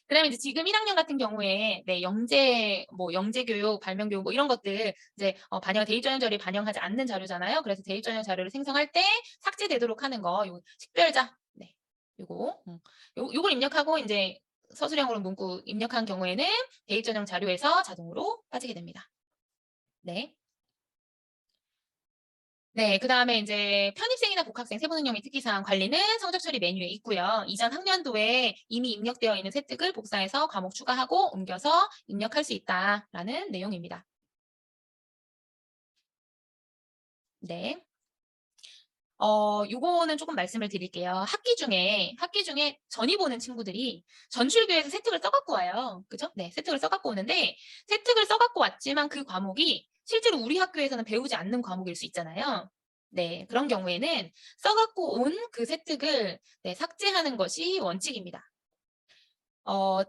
그다음에 이제 지금 1학년 같은 경우에 네 영재 뭐 영재 교육, 발명 교육 뭐 이런 것들 이제 반영 대입 전형 자료에 반영하지 않는 자료잖아요. 그래서 대입 전형 자료를 생성할 때 삭제되도록 하는 거 요 식별자 네 요거 요걸 입력하고 인제 서술형으로 문구 입력한 경우에는 대입 전형 자료에서 자동으로 빠지게 됩니다. 네. 네. 그다음에 인제 편입생이나 복학생 세부 능력 및 특기사항 관리는 성적 처리 메뉴에 있고요. 이전 학년도에 이미 입력되어 있는 세특을 복사해서 과목 추가하고 옮겨서 입력할 수 있다라는 내용입니다. 네. 요거는 쪼끔 말씀을 드릴게요. 학기 중에 전이 보는 친구들이 전출교에서 세특을 써 갖고 와요. 그죠? 네. 세특을 써 갖고 오는데 세특을 써 갖고 왔지만 그 과목이 실제로 우리 학교에서는 배우지 않는 과목일 수 있잖아요. 네. 그런 경우에는 써 갖고 온 그 세특을 네 삭제하는 것이 원칙입니다. 어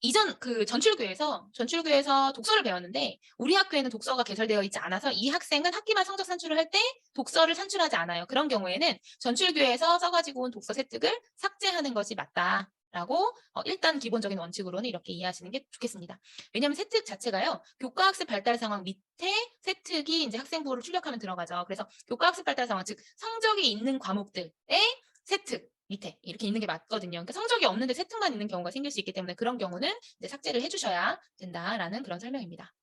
이전 그 전출교에서 독서를 배웠는데 우리 학교에는 독서가 개설되어 있지 않아서 이 학생은 학기말 성적 산출을 할 때 독서를 산출하지 않아요. 그런 경우에는 전출교에서 써 가지고 온 독서 세특을 삭제하는 것이 맞다라고 일단 기본적인 원칙으로는 이렇게 이해하시는 게 좋겠습니다. 왜냐하면 세특 자체가요. 교과학습 발달 상황 밑에 세특이 인제 학생부를 출력하면 들어가죠. 그래서 교과학습 발달 상황 즉 성적이 있는 과목들의 세특 밑에 이렇게 있는 게 맞거든요. 그러니까 성적이 없는데 세특만 있는 경우가 생길 수 있기 때문에 그런 경우는 이제 삭제를 해 주셔야 된다라는 그런 설명입니다.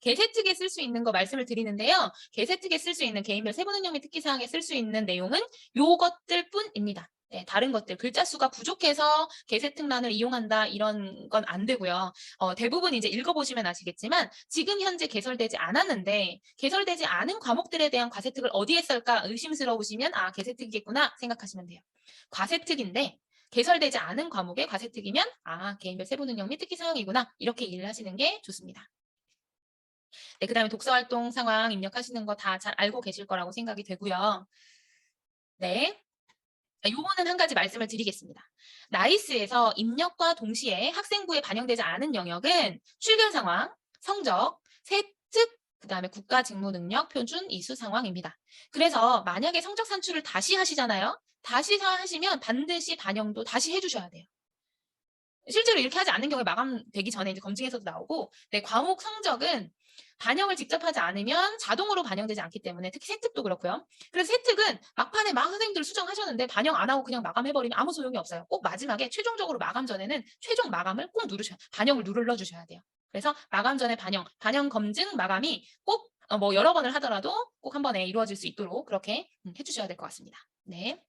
개세특에 쓸 수 있는 거 말씀을 드리는데요. 개세특에 쓸 수 있는 개인별 세부 능력 및 특기 사항에 쓸 수 있는 내용은 요것들 뿐입니다. 네, 다른 것들 글자 수가 부족해서 개세특란을 이용한다 이런 건 안 되고요. 대부분 이제 읽어보시면 아시겠지만 지금 현재 개설되지 않았는데 개설되지 않은 과목들에 대한 과세특을 어디에 쓸까 의심스러우시면 아 개세특이겠구나 생각하시면 돼요. 과세특인데 개설되지 않은 과목의 과세특이면 아 개인별 세부 능력 및 특기 사항이구나 이렇게 이해를 하시는 게 좋습니다. 네, 그다음에 독서 활동 상황 입력하시는 거 다 잘 알고 계실 거라고 생각이 되고요. 네. 자 요거는 한 가지 말씀을 드리겠습니다. 나이스에서 입력과 동시에 학생부에 반영되지 않은 영역은 출결 상황, 성적, 세특, 그다음에 국가 직무 능력, 표준, 이수 상황입니다. 그래서 만약에 성적 산출을 다시 하시잖아요. 다시 하시면 반드시 반영도 다시 해 주셔야 돼요. 실제로 이렇게 하지 않는 경우에 마감되기 전에 이제 검증에서도 나오고 네 과목 성적은 반영을 직접 하지 않으면 자동으로 반영되지 않기 때문에 특히 세특도 그렇고요. 그래서 세특은 막판에 막 선생님들 수정하셨는데 반영 안 하고 그냥 마감해 버리면 아무 소용이 없어요. 꼭 마지막에 최종적으로 마감 전에는 최종 마감을 꼭 누르셔야 반영을 눌러 주셔야 돼요. 그래서 마감 전에 반영 검증 마감이 꼭 뭐 여러 번을 하더라도 꼭 한 번에 이루어질 수 있도록 그렇게 해 주셔야 될 것 같습니다. 네.